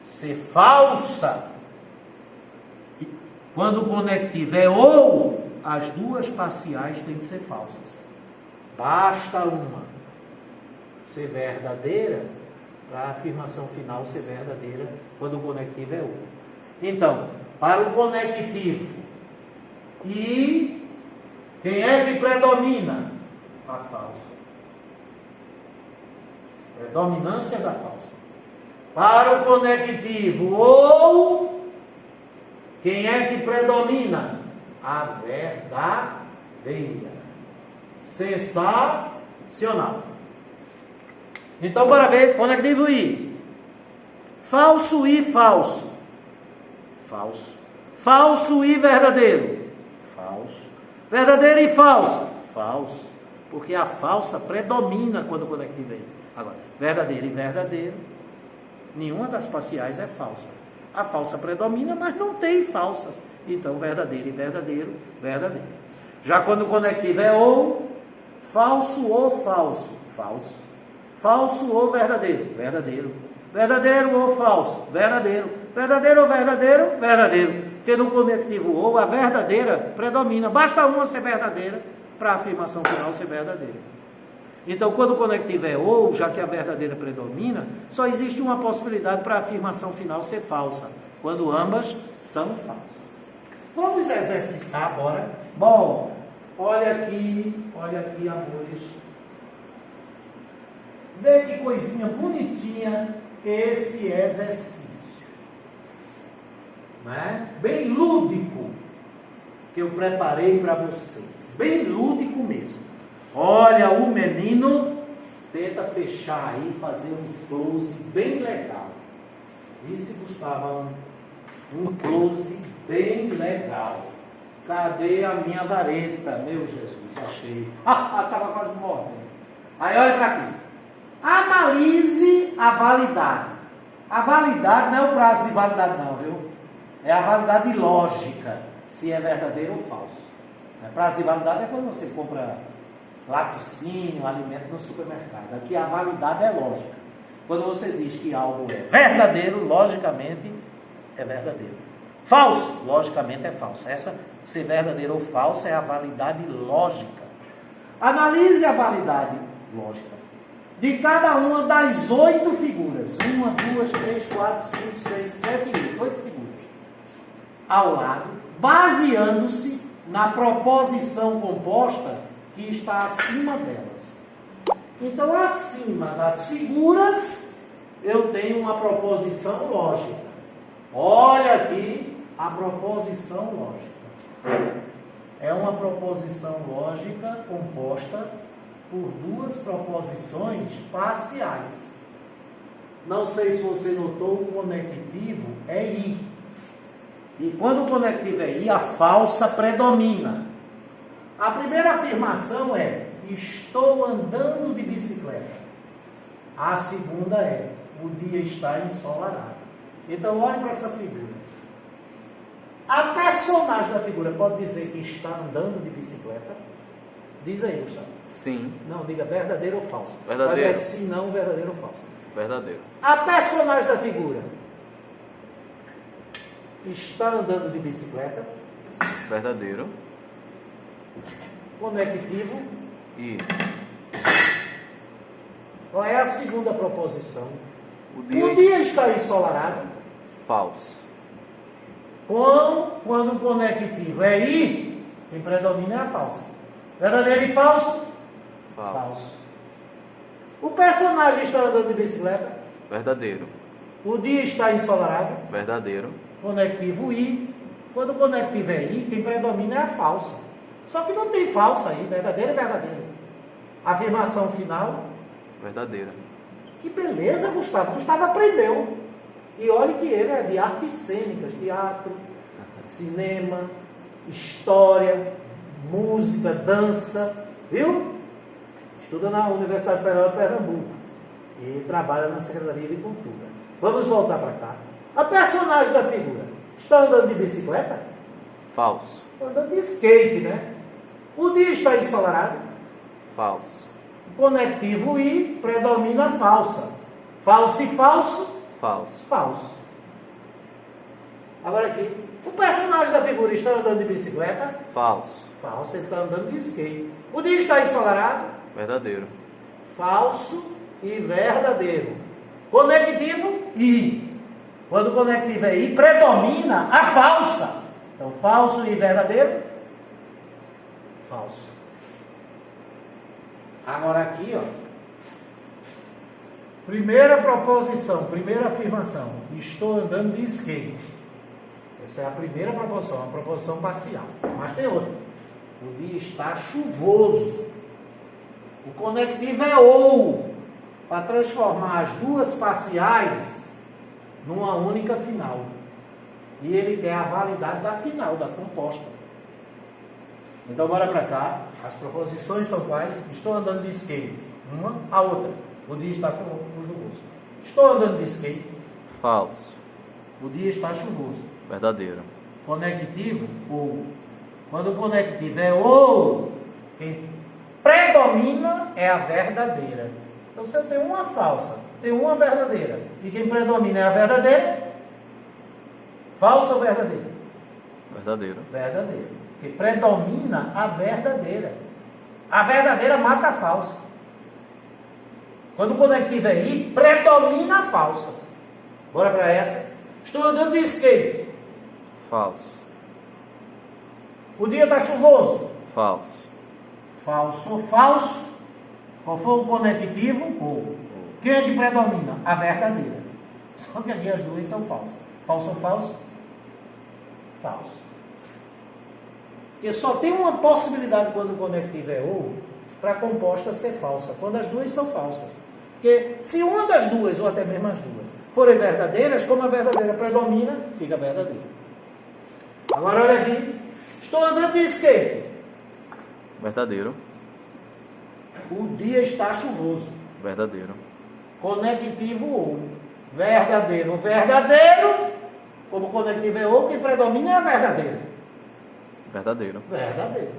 ser falsa, quando o conectivo é ou, as duas parciais têm que ser falsas. Basta uma ser verdadeira para a afirmação final ser verdadeira quando o conectivo é ou. Então, para o conectivo e quem é que predomina? A falsa. Predominância da falsa. Para o conectivo ou quem é que predomina? A verdadeira. Sensacional. Então, bora ver conectivo I. Falso e falso. Falso. Falso e verdadeiro. Falso. Verdadeiro e falso. Falso. Porque a falsa predomina quando o conectivo é I. Agora, verdadeiro e verdadeiro. Nenhuma das parciais é falsa. A falsa predomina, mas não tem falsas. Então, verdadeiro e verdadeiro, verdadeiro. Já quando o conectivo é ou, falso ou falso, falso. Falso ou verdadeiro, verdadeiro. Verdadeiro ou falso, verdadeiro. Verdadeiro ou verdadeiro, verdadeiro. Porque no conectivo ou, a verdadeira predomina. Basta uma ser verdadeira para a afirmação final ser verdadeira. Então, quando o conectivo é ou, já que a verdadeira predomina, só existe uma possibilidade para a afirmação final ser falsa, quando ambas são falsas. Vamos exercitar agora. Bom, olha aqui, amores. Vê que coisinha bonitinha esse exercício. Né? Bem lúdico que eu preparei para vocês. Bem lúdico mesmo. Olha, o menino tenta fechar aí, fazer um close bem legal. Isso, Gustavo, um close bem legal. Cadê a minha vareta? Meu Jesus, achei. Estava quase morrendo. Aí olha para aqui. Analise a validade. A validade não é o prazo de validade não, viu? É a validade lógica, se é verdadeiro ou falso. O prazo de validade é quando você compra laticínio, alimento no supermercado. Aqui a validade é lógica. Quando você diz que algo é verdadeiro, logicamente é verdadeiro. Falso, logicamente é falso. Essa, ser verdadeiro ou falso, é a validade lógica. Analise a validade lógica de cada uma das 8 figuras. 1, 2, 3, 4, 5, 6, 7 e 8 figuras. Ao lado, baseando-se na proposição composta que está acima delas. Então, acima das figuras, eu tenho uma proposição lógica. Olha aqui a proposição lógica. É uma proposição lógica composta por duas proposições parciais. Não sei se você notou, o conectivo é I. E quando o conectivo é I, a falsa predomina. A primeira afirmação é: estou andando de bicicleta. A segunda é: o dia está ensolarado. Então, olhe para essa figura. A personagem da figura pode dizer que está andando de bicicleta? Diz aí, Gustavo. Sim. Não, diga verdadeiro ou falso. Verdadeiro. Vai ver sim, não, verdadeiro ou falso. Verdadeiro. A personagem da figura está andando de bicicleta? Verdadeiro. Conectivo. E Qual é a segunda proposição? o O dia está ensolarado. falso. Quando o conectivo é I, quem predomina é a falsa. Verdadeiro e falso? Falso. O personagem está andando de bicicleta. Verdadeiro. O dia está ensolarado. Verdadeiro. Conectivo I. Quando o conectivo é I, quem predomina é a falsa. Só que não tem falsa aí, verdadeiro e verdadeiro. Afirmação final. Verdadeira. Que beleza, Gustavo. Gustavo aprendeu. E olhe que ele é de artes cênicas, teatro, cinema, história, música, dança, viu? Estuda na Universidade Federal de Pernambuco e trabalha na Secretaria de Cultura. Vamos voltar para cá. A personagem da figura está andando de bicicleta? Falso. Está andando de skate, né? O dia está ensolarado? Falso. Conectivo I predomina a falsa. Falso e falso? Falso. Falso. Agora aqui, o personagem da figura está andando de bicicleta? Falso. Falso, ele está andando de skate. O dia está ensolarado? Verdadeiro. Falso e verdadeiro. Conectivo, I. Quando o conectivo é I, predomina a falsa. Então, falso e verdadeiro, falso. Agora aqui, ó. Primeira proposição, primeira afirmação. Estou andando de skate. Essa é a primeira proposição, uma proposição parcial. Mas tem outra. O dia está chuvoso. O conectivo é ou, para transformar as duas parciais numa única final. E ele quer a validade da final, da composta. Então, bora para cá. As proposições são quais? Estou andando de skate. Uma, a outra. O dia está chuvoso. Estou andando de skate. Falso. O dia está chuvoso. Verdadeiro. Conectivo, ou. Quando o conectivo é ou, quem predomina é a verdadeira. Então, se eu tenho uma falsa, tenho uma verdadeira, e quem predomina é a verdadeira, falsa ou verdadeira? Verdadeiro. Verdadeira. Porque predomina a verdadeira. A verdadeira mata a falsa. Quando o conectivo é I, predomina a falsa. Bora para essa. Estou andando de skate. Falso. O dia está chuvoso. Falso. Falso, falso. Qual foi o conectivo? Ou. Quem é que predomina? A verdadeira. Só que ali as duas são falsas. Falso ou falso? Falso. Porque só tem uma possibilidade quando o conectivo é ou, para a composta ser falsa. Quando as duas são falsas. Porque se uma das duas, ou até mesmo as duas, forem verdadeiras, como a verdadeira predomina, fica verdadeira. Agora olha aqui. Estou andando de skate. Verdadeiro. O dia está chuvoso. Verdadeiro. Conectivo ou. Verdadeiro. Verdadeiro. Como o conectivo é ou, quem predomina é a verdadeira. Verdadeiro. Verdadeiro.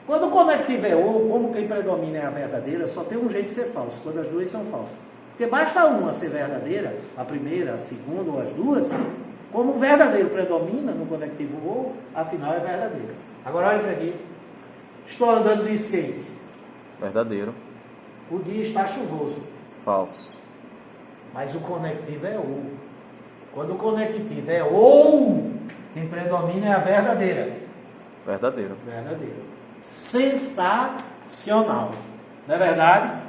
Quando o conectivo é ou, como quem predomina é a verdadeira, só tem um jeito de ser falso, quando as duas são falsas. Porque basta uma ser verdadeira, a primeira, a segunda ou as duas, como o verdadeiro predomina no conectivo ou, afinal é verdadeiro. Agora olha para aqui. Estou andando de skate. Verdadeiro. O dia está chuvoso. Falso. Mas o conectivo é ou. Quando o conectivo é ou, quem predomina é a verdadeira. Verdadeiro. Verdadeiro. Sensacional. Não é verdade?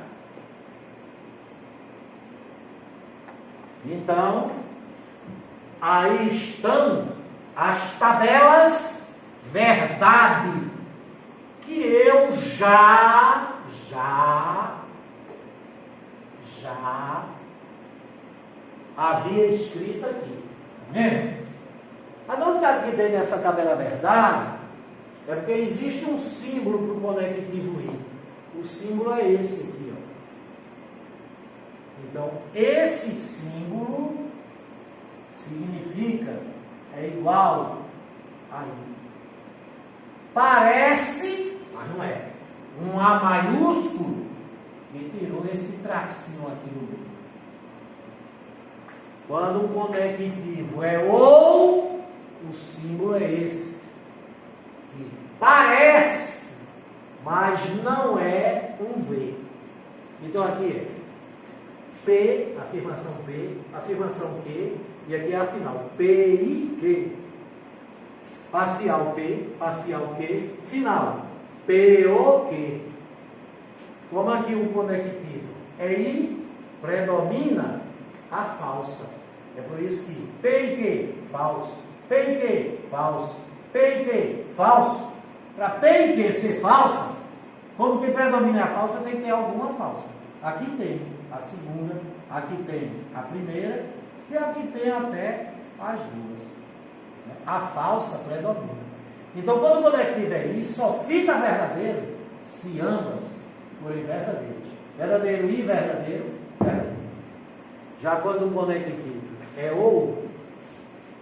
Então, aí estão as tabelas verdade que eu já havia escrito aqui. Tá vendo? A novidade que tem nessa tabela verdade é porque existe um símbolo para o conectivo I. O símbolo é esse aqui, ó. Então, esse símbolo significa, é igual a I. Parece, mas não é, um A maiúsculo que tirou esse tracinho aqui no meio. Quando o conectivo é ou, o símbolo é esse. Que parece, mas não é um V. Então aqui é P, afirmação Q, e aqui é a final. P, I, Q. Parcial P, parcial Q, final. P, O, Q. Como aqui o conectivo é I, predomina a falsa. É por isso que P e Q, falso. P e Q, falso. P e Q, falso. Para P e Q ser falsa, como que predomina a falsa, tem que ter alguma falsa. Aqui tem a segunda, aqui tem a primeira, e aqui tem até as duas. A falsa predomina. Então, quando o conectivo é I, só fica verdadeiro se ambas forem verdadeiras. Verdadeiro I, verdadeiro, verdadeiro. Já quando o conectivo é ou,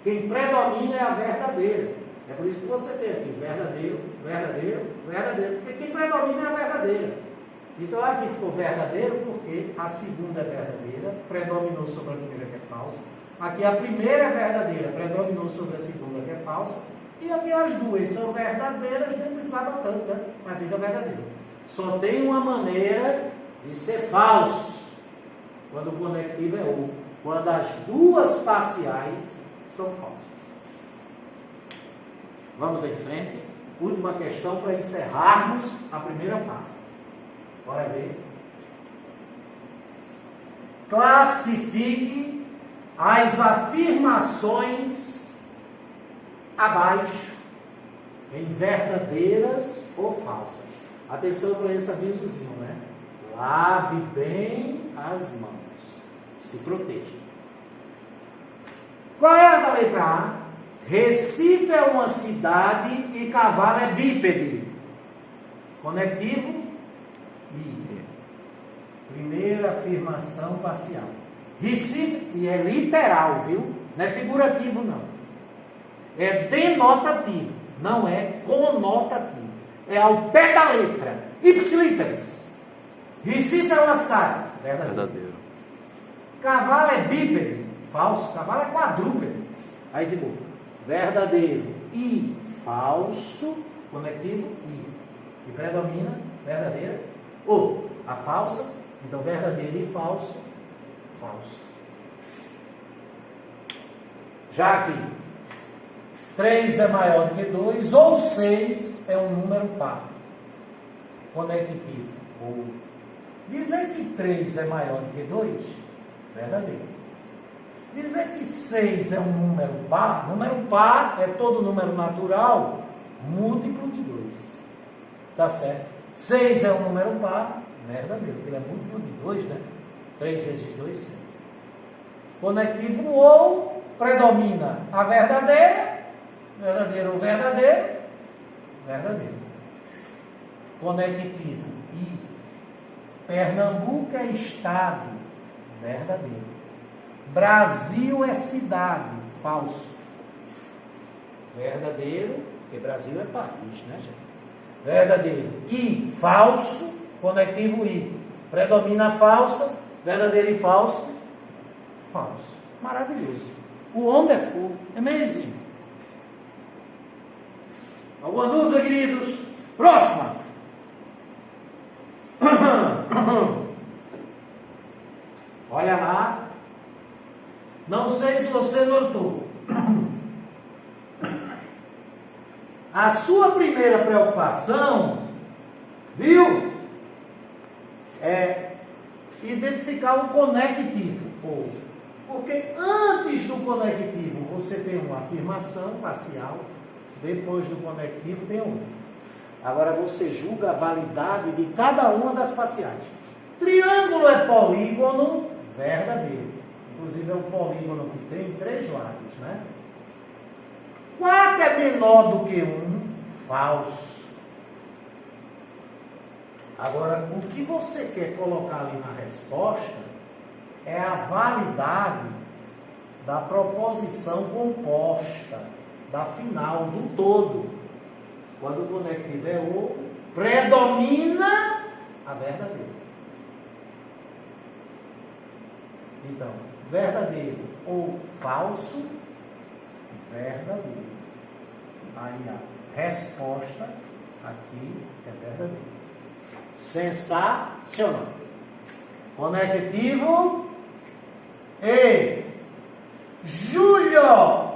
quem predomina é a verdadeira. É por isso que você tem aqui verdadeiro, verdadeiro, verdadeiro. Porque quem predomina é a verdadeira. Então aqui ficou verdadeiro porque a segunda é verdadeira, predominou sobre a primeira que é falsa. Aqui a primeira é verdadeira, predominou sobre a segunda que é falsa. E aqui as duas são verdadeiras, nem precisava tanto, né? Mas fica verdadeiro. Só tem uma maneira de ser falso. quando o conectivo é ou. Quando as duas parciais são falsas. Vamos em frente. Última questão para encerrarmos a primeira parte. Bora ver. Classifique as afirmações abaixo em verdadeiras ou falsas. Atenção para esse avisozinho, né? Lave bem as mãos. Se proteja. Qual é a da letra A? Recife é uma cidade e cavalo é bípede. Conectivo? I. Primeira afirmação parcial. Recife, e é literal, viu? Não é figurativo, não. É denotativo, não é conotativo. É ao pé da letra. Ipsilíteres. Recife é uma cidade. Verdadeiro. Cavalo é bípede. Falso. Cavalo é quadrúpede. Aí ficou verdadeiro e falso. Conectivo I. E predomina verdadeira ou a falsa. Então verdadeiro e falso. Falso. Já que 3 é maior do que 2 ou 6 é um número par. Conectivo ou. Dizer que 3 é maior do que 2, verdadeiro. Dizer que 6 é um número par é todo número natural múltiplo de 2. Tá certo? 6 é um número par, verdadeiro, porque ele é múltiplo de 2, né? 3 vezes 2, 6. Conectivo ou predomina a verdadeira, verdadeiro ou verdadeiro, verdadeiro. Conectivo e Pernambuco é estado, verdadeiro. Brasil é cidade, falso. Verdadeiro, porque Brasil é país, né, gente? Verdadeiro e falso, conectivo I. Predomina a falsa, verdadeiro e falso, falso. Maravilhoso. O wonderful, amazing. Alguma dúvida, queridos? Próxima. Olha lá. Não sei se você notou. A sua primeira preocupação, viu? É identificar o conectivo. Porque antes do conectivo você tem uma afirmação parcial, depois do conectivo tem outra. Agora você julga a validade de cada uma das parciais. Triângulo é polígono verdadeiro. Inclusive é um polígono que tem 3 lados, né? 4 é menor do que 1, falso. Agora, o que você quer colocar ali na resposta é a validade da proposição composta, da final, do todo. Quando o conectivo é o, predomina a verdadeira. Então, verdadeiro ou falso, verdadeiro. Aí a resposta aqui é verdadeira. Sensacional. Conectivo e julho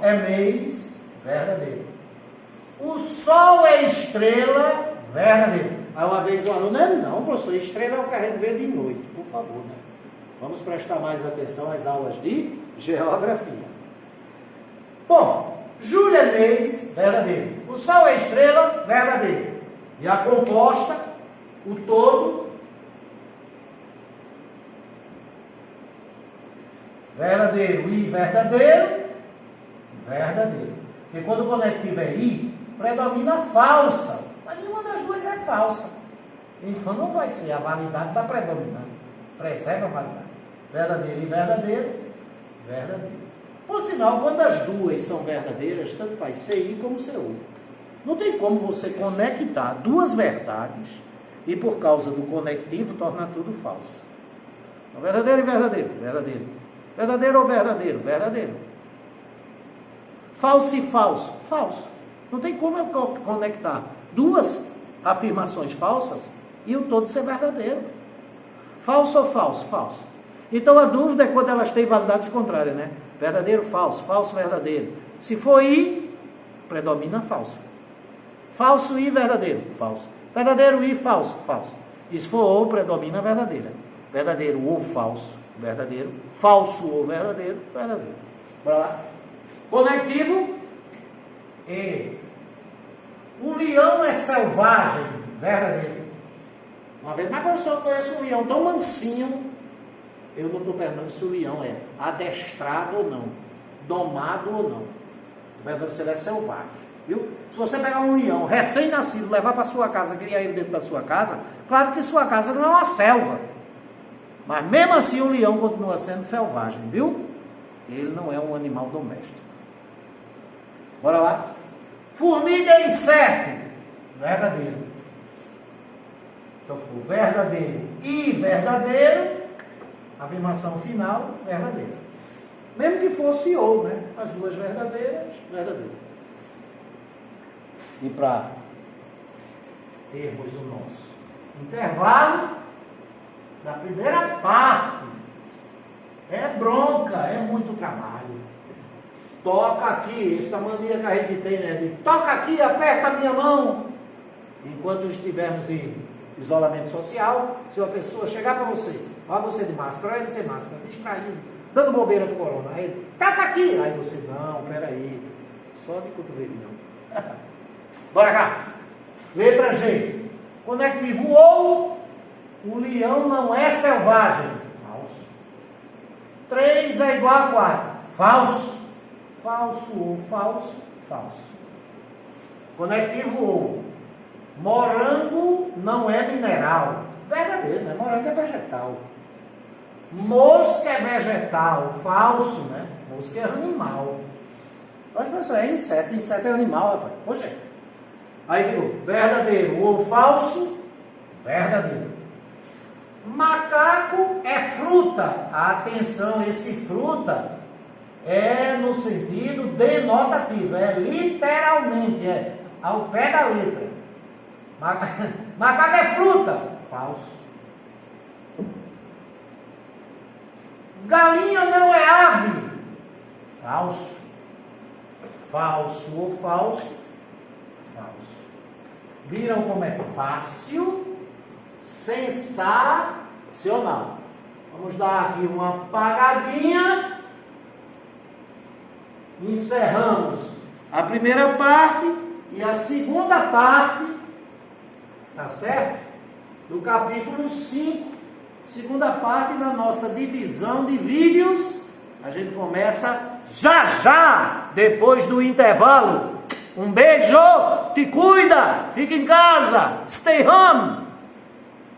é mês, verdadeiro. O sol é estrela, verdadeiro. Aí uma vez o aluno, não, professor, estrela é o que a gente vê de noite, por favor, né? Vamos prestar mais atenção às aulas de geografia. Bom, julho é mês, verdadeiro. O sol é estrela, verdadeiro. E a composta, o todo, verdadeiro. E verdadeiro, verdadeiro. Porque quando o conectivo é I, predomina a falsa. Mas nenhuma das duas é falsa. Então não vai ser a validade da predominante. Preserva a validade. Verdadeiro e verdadeiro, verdadeiro. Por sinal, quando as duas são verdadeiras, tanto faz CI como CU. Não tem como você conectar duas verdades e por causa do conectivo tornar tudo falso. Então, verdadeiro e verdadeiro, verdadeiro. Verdadeiro ou verdadeiro, verdadeiro. Falso e falso, falso. Não tem como eu conectar duas afirmações falsas e o todo ser verdadeiro. Falso ou falso? Falso. Então a dúvida é quando elas têm validade contrária, né? Verdadeiro, falso, falso, verdadeiro. Se for i, predomina falso. Falso e verdadeiro, falso. Verdadeiro e falso, falso. E se for ou, predomina verdadeira. Verdadeiro ou falso, verdadeiro. Falso ou verdadeiro, verdadeiro. Bora lá. Conectivo. E. O leão é selvagem, verdadeiro. Uma vez, mas eu só conheço um leão tão mansinho. Eu não estou perguntando se o leão é adestrado ou não, domado ou não. Mas ele é selvagem, viu? Se você pegar um leão recém-nascido, levar para sua casa, criar ele dentro da sua casa, claro que sua casa não é uma selva. Mas mesmo assim o leão continua sendo selvagem, viu? Ele não é um animal doméstico. Bora lá. Formiga é inseto, verdadeiro. Então ficou verdadeiro e verdadeiro. Afirmação final, verdadeira. Mesmo que fosse ou, né? As duas verdadeiras, verdadeira. E para termos o nosso intervalo, da primeira parte, é bronca, é muito trabalho. Toca aqui, essa mania que a gente tem, né? De toca aqui, aperta a minha mão. Enquanto estivermos em isolamento social, se uma pessoa chegar para você, olha você de máscara, olha ele sem máscara, distraído, dando bobeira pro corona, aí ele, tá aqui, aí você, não, peraí, só de cotovelinho. Bora cá, letra G, conectivo ou, o leão não é selvagem, falso. 3 é igual a 4, falso. Falso ou falso, falso. Conectivo ou, morango não é mineral. Verdadeiro, né? Morango é vegetal. Mosca é vegetal. Falso, né? Mosca é animal. Pode pensar, é inseto. Inseto é animal, rapaz. Poxa. Aí ficou verdadeiro ou falso, verdadeiro. Macaco é fruta. Atenção, esse fruta é no sentido denotativo. É literalmente, é ao pé da letra. Macaco é fruta. Falso. Galinha não é ave. Falso. Falso ou falso? Falso. Viram como é fácil? Sensacional. Vamos dar aqui uma apagadinha. Encerramos a primeira parte e a segunda parte, tá certo? Do capítulo 5, segunda parte da nossa divisão de vídeos. A gente começa já, depois do intervalo. Um beijo, te cuida, fica em casa, stay home.